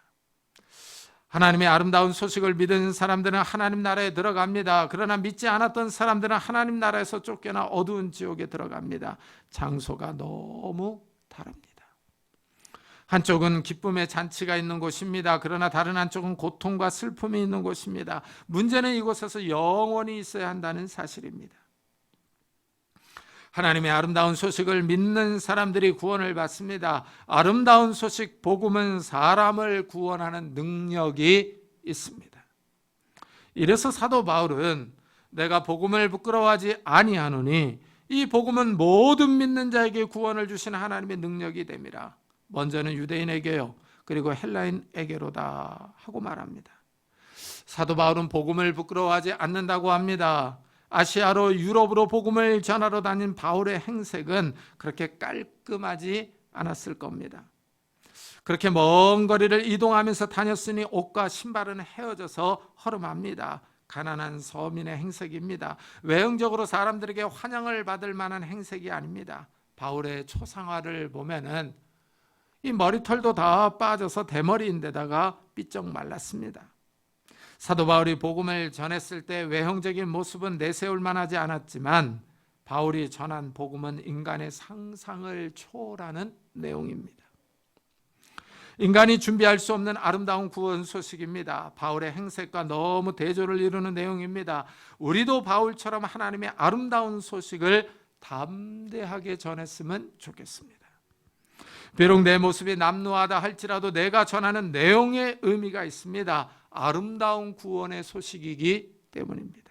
Speaker 1: 하나님의 아름다운 소식을 믿은 사람들은 하나님 나라에 들어갑니다. 그러나 믿지 않았던 사람들은 하나님 나라에서 쫓겨나 어두운 지옥에 들어갑니다. 장소가 너무 다릅니다. 한쪽은 기쁨의 잔치가 있는 곳입니다. 그러나 다른 한쪽은 고통과 슬픔이 있는 곳입니다. 문제는 이곳에서 영원히 있어야 한다는 사실입니다. 하나님의 아름다운 소식을 믿는 사람들이 구원을 받습니다. 아름다운 소식, 복음은 사람을 구원하는 능력이 있습니다. 이래서 사도 바울은 내가 복음을 부끄러워하지 아니하노니 이 복음은 모든 믿는 자에게 구원을 주시는 하나님의 능력이 됨이라. 먼저는 유대인에게요, 그리고 헬라인에게로다 하고 말합니다. 사도 바울은 복음을 부끄러워하지 않는다고 합니다. 아시아로 유럽으로 복음을 전하러 다닌 바울의 행색은 그렇게 깔끔하지 않았을 겁니다. 그렇게 먼 거리를 이동하면서 다녔으니 옷과 신발은 헤어져서 허름합니다. 가난한 서민의 행색입니다. 외형적으로 사람들에게 환영을 받을 만한 행색이 아닙니다. 바울의 초상화를 보면은 이 머리털도 다 빠져서 대머리인데다가 삐쩍 말랐습니다. 사도 바울이 복음을 전했을 때 외형적인 모습은 내세울 만하지 않았지만 바울이 전한 복음은 인간의 상상을 초월하는 내용입니다. 인간이 준비할 수 없는 아름다운 구원 소식입니다. 바울의 행색과 너무 대조를 이루는 내용입니다. 우리도 바울처럼 하나님의 아름다운 소식을 담대하게 전했으면 좋겠습니다. 비록 내 모습이 남루하다 할지라도 내가 전하는 내용에 의미가 있습니다. 아름다운 구원의 소식이기 때문입니다.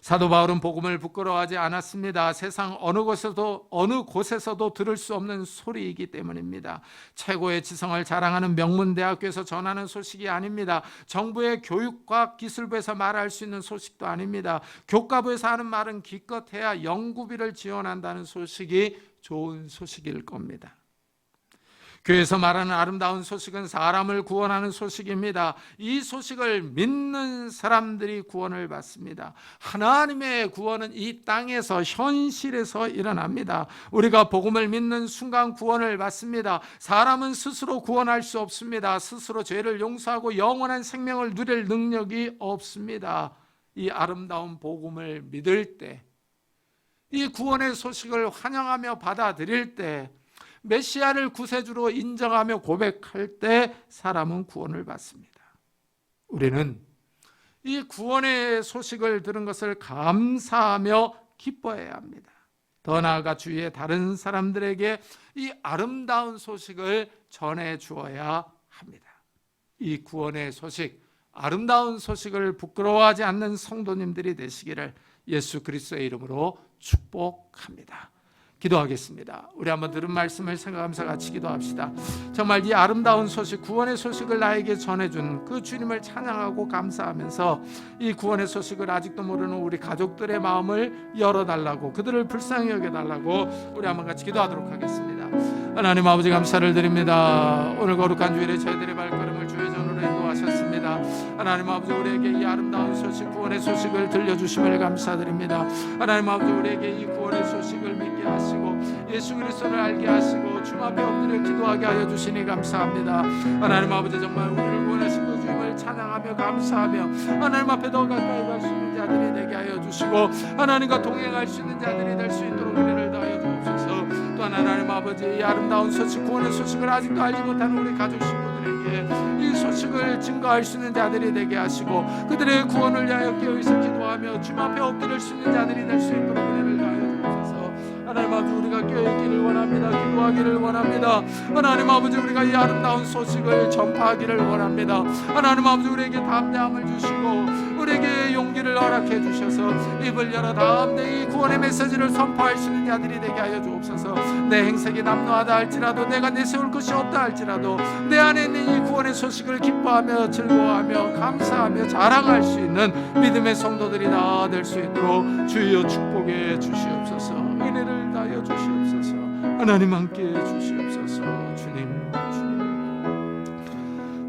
Speaker 1: 사도 바울은 복음을 부끄러워하지 않았습니다. 세상 어느 곳에서도 들을 수 없는 소리이기 때문입니다. 최고의 지성을 자랑하는 명문대학교에서 전하는 소식이 아닙니다. 정부의 교육과학기술부에서 말할 수 있는 소식도 아닙니다. 교과부에서 하는 말은 기껏해야 연구비를 지원한다는 소식이 좋은 소식일 겁니다. 교회에서 말하는 아름다운 소식은 사람을 구원하는 소식입니다. 이 소식을 믿는 사람들이 구원을 받습니다. 하나님의 구원은 이 땅에서 현실에서 일어납니다. 우리가 복음을 믿는 순간 구원을 받습니다. 사람은 스스로 구원할 수 없습니다. 스스로 죄를 용서하고 영원한 생명을 누릴 능력이 없습니다. 이 아름다운 복음을 믿을 때, 이 구원의 소식을 환영하며 받아들일 때, 메시아를 구세주로 인정하며 고백할 때 사람은 구원을 받습니다. 우리는 이 구원의 소식을 들은 것을 감사하며 기뻐해야 합니다. 더 나아가 주위의 다른 사람들에게 이 아름다운 소식을 전해 주어야 합니다. 이 구원의 소식, 아름다운 소식을 부끄러워하지 않는 성도님들이 되시기를 예수 그리스도의 이름으로 축복합니다. 기도하겠습니다. 우리 한번 들은 말씀을 생각하면서 같이 기도합시다. 정말 이 아름다운 소식, 구원의 소식을 나에게 전해준 그 주님을 찬양하고 감사하면서 이 구원의 소식을 아직도 모르는 우리 가족들의 마음을 열어달라고, 그들을 불쌍히 여겨달라고 우리 한번 같이 기도하도록 하겠습니다. 하나님 아버지 감사를 드립니다. 오늘 거룩한 주일에 저희들의 발걸음을 주의 전으로 인도하셨습니다. 하나님 아버지 우리에게 이 아름다운 소식, 구원의 소식을 들려주심을 감사드립니다. 하나님 아버지 우리에게 이 구원의 소식을 믿게 하시고 예수 그리스도를 알게 하시고 주님 앞에 엎드려 기도하게 하여 주시니 감사합니다. 하나님 아버지 정말 우리를 구원하신 그 주님을 찬양하며 감사하며 하나님 앞에 더 가까이 갈 수 있는 자들이 되게 하여 주시고 하나님과 동행할 수 있는 자들이 될 수 있도록 은혜를 다하여 주옵소서. 또한 하나님 아버지 이 아름다운 소식, 구원의 소식을 아직도 알지 못하는 우리 가족 친구들에게 이 소식을 증거할 수 있는 자들이 되게 하시고 그들의 구원을 위하여 깨어있어 기도하며 주님 앞에 엎드릴 수 있는 자들이 될 수 있도록 은혜를 다하여 주옵소서. 하나님 아버지 우리가 깨어있기를 원합니다. 기도하기를 원합니다. 하나님 아버지 우리가 이 아름다운 소식을 전파하기를 원합니다. 하나님 아버지 우리에게 담대함을 주시고 우리에게 용기를 허락해 주셔서 입을 열어 담대히 이 구원의 메시지를 선포할 수 있는 자들이 되게 하여 주옵소서. 내 행색이 남루하다 할지라도 내가 내세울 것이 없다 할지라도 내 안에 있는 이 구원의 소식을 기뻐하며 즐거워하며 감사하며 자랑할 수 있는 믿음의 성도들이 다 될 수 있도록 주여 축복해 주시옵소서. 은혜를 다하여 주시옵소서. 하나님 함께 주시옵소서. 주님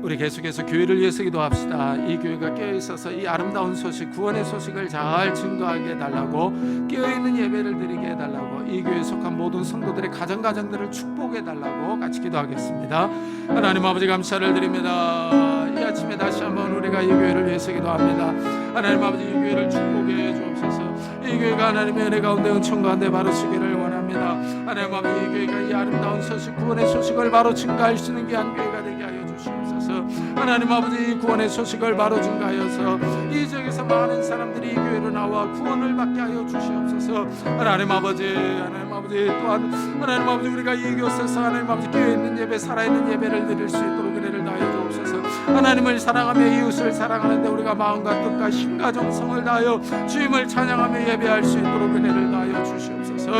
Speaker 1: 우리 계속해서 교회를 위해서 기도합시다. 이 교회가 깨어있어서 이 아름다운 소식, 구원의 소식을 잘 증거하게 해달라고, 깨어있는 예배를 드리게 해달라고, 이 교회에 속한 모든 성도들의 가정들을 축복해 달라고 같이 기도하겠습니다. 하나님 아버지 감사를 드립니다. 이 아침에 다시 한번 우리가 이 교회를 위해서 기도합니다. 하나님 아버지 이 교회를 축복해 주옵소서. 이 교회가 하나님의 은혜 가운데 은총 가운데 바로 서기를 원합니다. 하나님 아버지 이 교회가 이 아름다운 소식, 구원의 소식을 바로 증거할 수 있는 귀한 교회가 되게 하여 주시옵소서. 하나님 아버지 이 구원의 소식을 바로 증거하여서 이 지역에서 많은 사람들이 이 교회로 나와 구원을 받게 하여 주시옵소서. 하나님 아버지 또한 하나님 아버지 우리가 이곳에서 하나님 아버지 깨어있는 예배, 살아있는 예배를 드릴 수 있도록 은혜를 다하여 주옵소서. 하나님을 사랑하며 이웃을 사랑하는데 우리가 마음과 뜻과 힘과 정성을 다하여 주님을 찬양하며 예배할 수 있도록 은혜를 다하여 주시옵소서.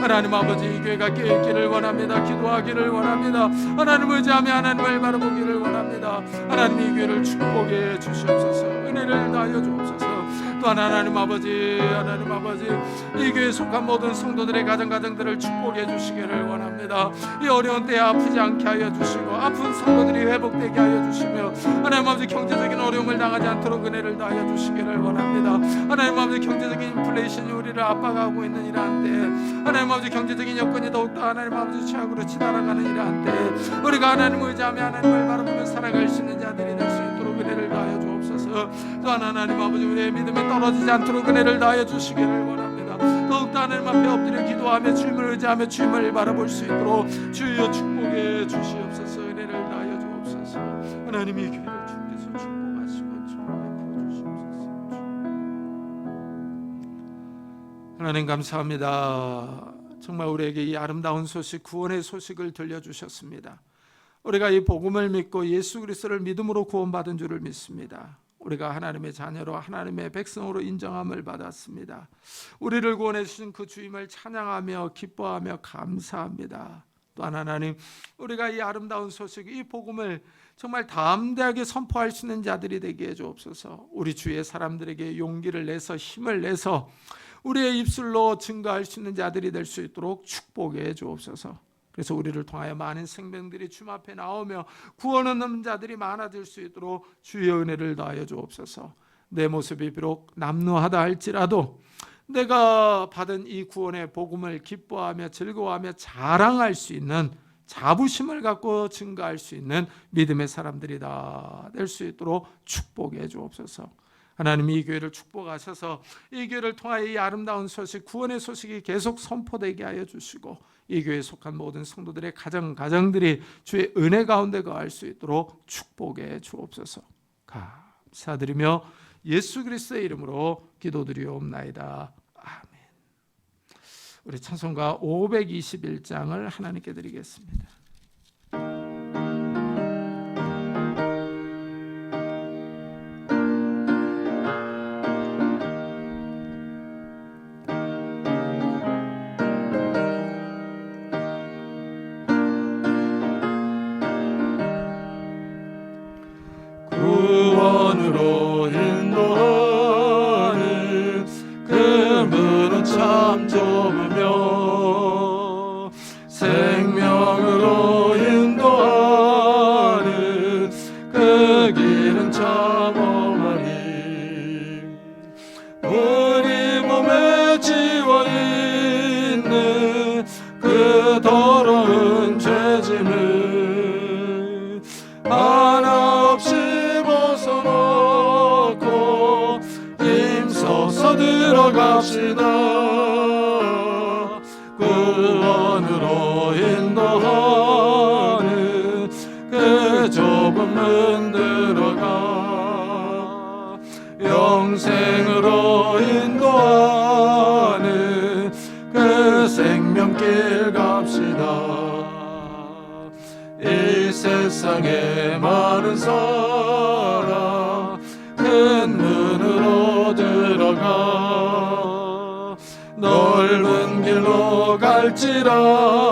Speaker 1: 하나님 아버지 이 교회가 깨어있기를 원합니다. 기도하기를 원합니다. 하나님을 의지하며 하나님을 바라보기를 원합니다. 하나님 이 교회를 축복해 주시옵소서. 은혜를 다하여 주옵소서. 또한 하나님 아버지 이 교회에 속한 모든 성도들의 가정들을 축복해 주시기를 원합니다. 이 어려운 때에 아프지 않게 하여 주시고 아픈 성도들이 회복되게 하여 주시며 하나님 아버지 경제적인 어려움을 당하지 않도록 은혜를 다하여 주시기를 원합니다. 하나님 아버지 경제적인 인플레이션이 우리를 압박하고 있는 이러한 때에 하나님 아버지 경제적인 여건이 더욱더 하나님 아버지 최악으로 치달아가는 이러한 때에 우리가 하나님을 의지하며 하나님을 바라보며 살아갈 수 있는 자들이 될 수 있도록 은혜를 다하여 주옵소서. 또한 하나님 아버지 우리의 믿음이 떨어지지 않도록 은혜를 다하여 주시기를 원합니다. 더욱더 하나님 앞에 엎드려 기도하며 주님을 의지하며 주님을 바라볼 수 있도록 주여 축복해 주시옵소서. 은혜를 다하여 주옵소서. 하나님이 교회를 주께서 축복하시고 축복해 주시옵소서. 하나님 감사합니다. 정말 우리에게 이 아름다운 소식, 구원의 소식을 들려주셨습니다. 우리가 이 복음을 믿고 예수 그리스도를 믿음으로 구원받은 줄을 믿습니다. 우리가 하나님의 자녀로 하나님의 백성으로 인정함을 받았습니다. 우리를 구원해 주신 그 주님을 찬양하며 기뻐하며 감사합니다. 또한 하나님, 우리가 이 아름다운 소식, 이 복음을 정말 담대하게 선포할 수 있는 자들이 되게 해주옵소서. 우리 주위의 사람들에게 용기를 내서 힘을 내서 우리의 입술로 증거할 수 있는 자들이 될 수 있도록 축복해 주옵소서. 그래서 우리를 통하여 많은 생명들이 주님 앞에 나오며 구원 얻는 자들이 많아질 수 있도록 주의 은혜를 더하여 주옵소서. 내 모습이 비록 남루하다 할지라도 내가 받은 이 구원의 복음을 기뻐하며 즐거워하며 자랑할 수 있는 자부심을 갖고 증거할 수 있는 믿음의 사람들이 다 될 수 있도록 축복해 주옵소서. 하나님이 이 교회를 축복하셔서 이 교회를 통하여 이 아름다운 소식, 구원의 소식이 계속 선포되게 하여 주시고 이 교회에 속한 모든 성도들의 가정들이 주의 은혜 가운데 거할 수 있도록 축복해 주옵소서. 감사드리며 예수 그리스도의 이름으로 기도드리옵나이다. 아멘. 우리 찬송가 521장을 하나님께 드리겠습니다.
Speaker 2: 구원으로 인도하는 그 문은 참 좁으며 생명으로 인도하는 그 길은 참 험하니 우리 몸에 지워있는 그 더러운 죄짐을 하나 없이 벗어놓고 힘써서 들어갑시다. 구원으로 인도하는 그 좁은 문 들어가 영생으로 인도하는 그 생명길 갑시다. 이 세상에 많은 사람 큰 문으로 들어가 넓은 길로 갈지라도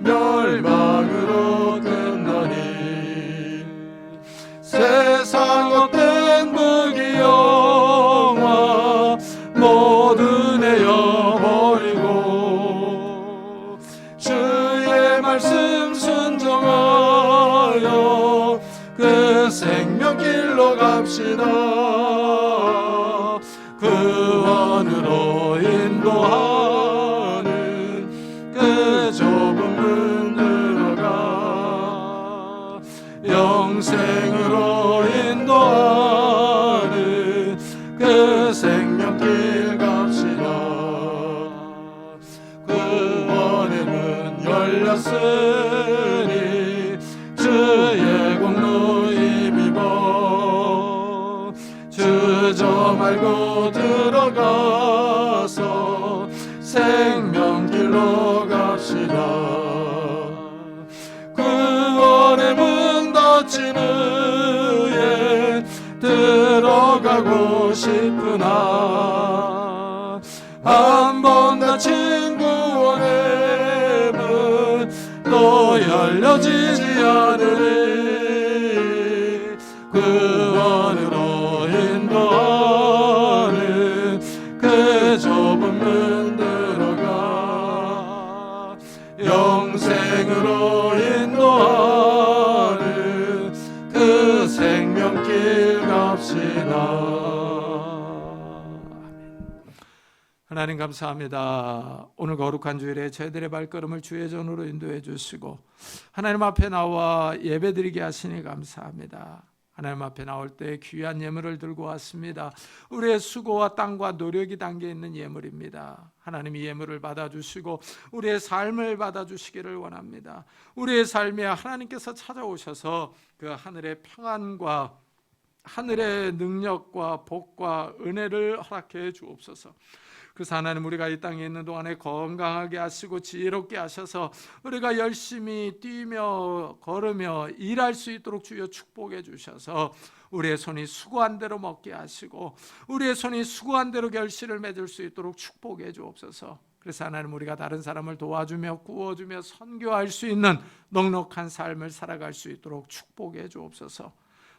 Speaker 2: 멸망으로 끝나니 세상 헛된 무기영화 모두 내어버리고 주의 말씀 순종하여 그 생명길로 갑시다. 구원으로 인도하는 그 좁은 문 들어가 영생으로 인도하는 그 생명길 갑시다. 구원의 문 열렸으니 주의 공로 힘입어 주저 말고 들어가서 생명길로 갑시다. 구원의 문 닫힌 후에 들어가고 싶으나 한 번 닫힌 구원의 문 또 열려지지 않으리. 구원으로 인도하 생명길 갑시다.
Speaker 1: 하나님 감사합니다. 오늘 거룩한 주일에 저희들의 발걸음을 주의 전으로 인도해 주시고 하나님 앞에 나와 예배드리게 하시니 감사합니다. 하나님 앞에 나올 때 귀한 예물을 들고 왔습니다. 우리의 수고와 땀과 노력이 담겨 있는 예물입니다. 하나님 이 예물을 받아주시고 우리의 삶을 받아주시기를 원합니다. 우리의 삶에 하나님께서 찾아오셔서 그 하늘의 평안과 하늘의 능력과 복과 은혜를 허락해 주옵소서. 그래서 하나님 우리가 이 땅에 있는 동안에 건강하게 하시고 지혜롭게 하셔서 우리가 열심히 뛰며 걸으며 일할 수 있도록 주여 축복해 주셔서 우리의 손이 수고한 대로 먹게 하시고 우리의 손이 수고한 대로 결실을 맺을 수 있도록 축복해 주옵소서. 그래서 하나님 우리가 다른 사람을 도와주며 구워주며 선교할 수 있는 넉넉한 삶을 살아갈 수 있도록 축복해 주옵소서.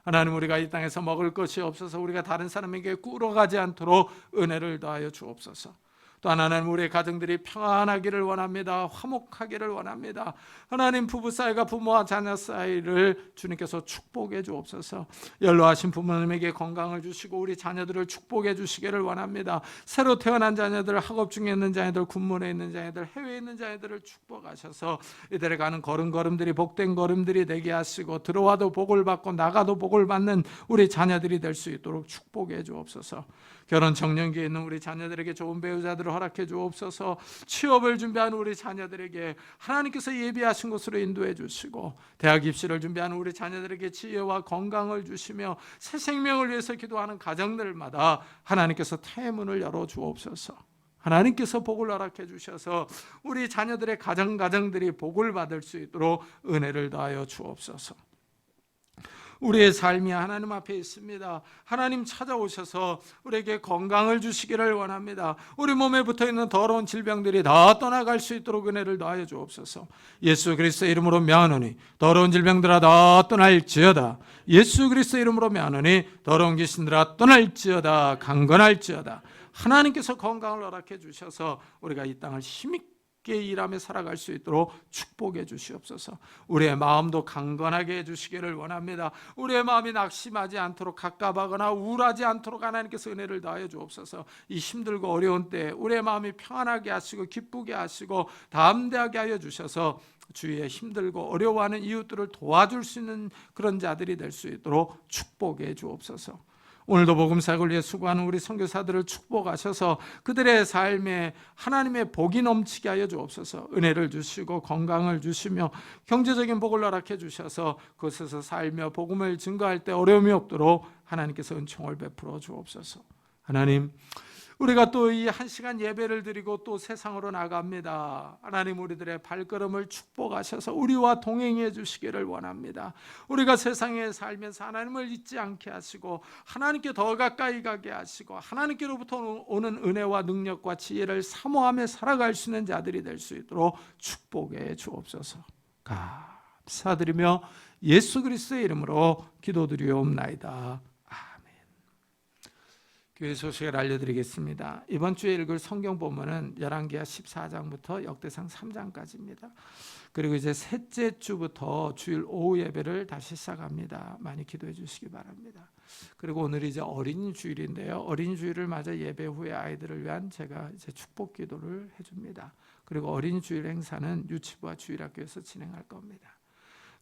Speaker 1: 하나님 우리가 이 땅에서 먹을 것이 없어서 우리가 다른 사람에게 꿇어가지 않도록 은혜를 더하여 주옵소서. 또한 하나님 우리의 가정들이 평안하기를 원합니다. 화목하기를 원합니다. 하나님 부부 사이가 부모와 자녀 사이를 주님께서 축복해 주옵소서. 연로하신 부모님에게 건강을 주시고 우리 자녀들을 축복해 주시기를 원합니다. 새로 태어난 자녀들, 학업 중에 있는 자녀들, 군문에 있는 자녀들, 해외에 있는 자녀들을 축복하셔서 이들에 가는 걸음걸음들이 복된 걸음들이 되게 하시고 들어와도 복을 받고 나가도 복을 받는 우리 자녀들이 될 수 있도록 축복해 주옵소서. 결혼 정년기에 있는 우리 자녀들에게 좋은 배우자들을 허락해 주옵소서. 취업을 준비하는 우리 자녀들에게 하나님께서 예비하신 곳으로 인도해 주시고 대학 입시를 준비하는 우리 자녀들에게 지혜와 건강을 주시며 새 생명을 위해서 기도하는 가정들마다 하나님께서 태문을 열어 주옵소서. 하나님께서 복을 허락해 주셔서 우리 자녀들의 가정들이 복을 받을 수 있도록 은혜를 더하여 주옵소서. 우리의 삶이 하나님 앞에 있습니다. 하나님 찾아오셔서 우리에게 건강을 주시기를 원합니다. 우리 몸에 붙어있는 더러운 질병들이 다 떠나갈 수 있도록 은혜를 더하여 주옵소서. 예수 그리스도의 이름으로 명하노니 더러운 질병들아 다 떠날지어다. 예수 그리스도의 이름으로 명하노니 더러운 귀신들아 떠날지어다. 강건할지어다. 하나님께서 건강을 허락해 주셔서 우리가 이 땅을 힘있게 일하며 살아갈 수 있도록 축복해 주시옵소서. 우리의 마음도 강건하게 해주시기를 원합니다. 우리의 마음이 낙심하지 않도록 갑갑하거나 우울하지 않도록 하나님께서 은혜를 다하여 주옵소서. 이 힘들고 어려운 때 우리의 마음이 평안하게 하시고 기쁘게 하시고 담대하게 하여 주셔서 주위에 힘들고 어려워하는 이웃들을 도와줄 수 있는 그런 자들이 될 수 있도록 축복해 주옵소서. 오늘도 복음사역을 위해 수고하는 우리 선교사들을 축복하셔서 그들의 삶에 하나님의 복이 넘치게 하여 주옵소서. 은혜를 주시고 건강을 주시며 경제적인 복을 허락해 주셔서 그곳에서 살며 복음을 증거할 때 어려움이 없도록 하나님께서 은총을 베풀어 주옵소서. 하나님 우리가 또 이 한 시간 예배를 드리고 또 세상으로 나갑니다. 하나님 우리들의 발걸음을 축복하셔서 우리와 동행해 주시기를 원합니다. 우리가 세상에 살면서 하나님을 잊지 않게 하시고 하나님께 더 가까이 가게 하시고 하나님께로부터 오는 은혜와 능력과 지혜를 사모하며 살아갈 수 있는 자들이 될 수 있도록 축복해 주옵소서. 감사드리며 예수 그리스도의 이름으로 기도드리옵나이다. 교회 소식을 알려드리겠습니다. 이번 주에 읽을 성경 본문은 열왕기하 14장부터 역대상 3장까지입니다. 그리고 이제 셋째 주부터 주일 오후 예배를 다시 시작합니다. 많이 기도해 주시기 바랍니다. 그리고 오늘 이제 어린이 주일인데요. 어린이 주일을 맞아 예배 후에 아이들을 위한 제가 이제 축복 기도를 해줍니다. 그리고 어린이 주일 행사는 유치부와 주일학교에서 진행할 겁니다.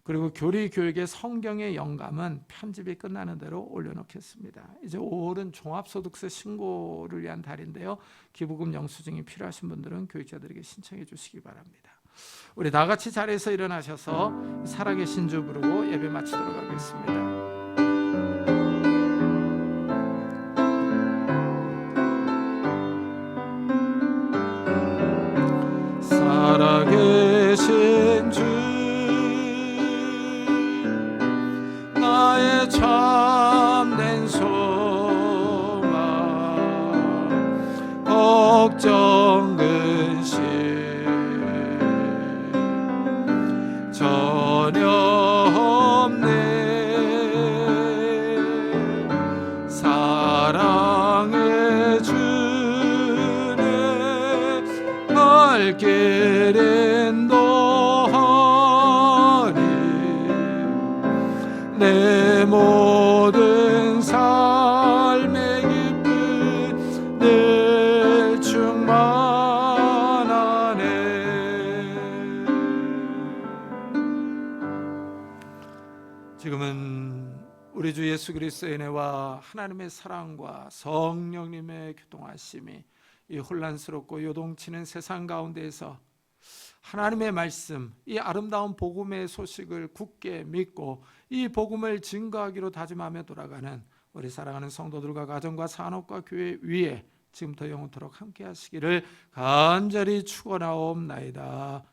Speaker 1: 그리고 교리교육의 성경의 영감은 편집이 끝나는 대로 올려놓겠습니다. 이제 5월은 종합소득세 신고를 위한 달인데요. 기부금 영수증이 필요하신 분들은 교육자들에게 신청해 주시기 바랍니다. 우리 다 같이 자리에서 일어나셔서 살아계신 주 부르고 예배 마치도록 하겠습니다.
Speaker 2: 살아계신 주 나의 참된 소망 걱정 근심 전혀 없네. 사랑해 주네 날 인도하니 내 몸
Speaker 1: 예수 그리스도의 은혜와 하나님의 사랑과 성령님의 교통하심이 이 혼란스럽고 요동치는 세상 가운데에서 하나님의 말씀, 이 아름다운 복음의 소식을 굳게 믿고 이 복음을 증거하기로 다짐하며 돌아가는 우리 사랑하는 성도들과 가정과 산업과 교회 위에 지금부터 영원토록 함께 하시기를 간절히 축원하옵나이다.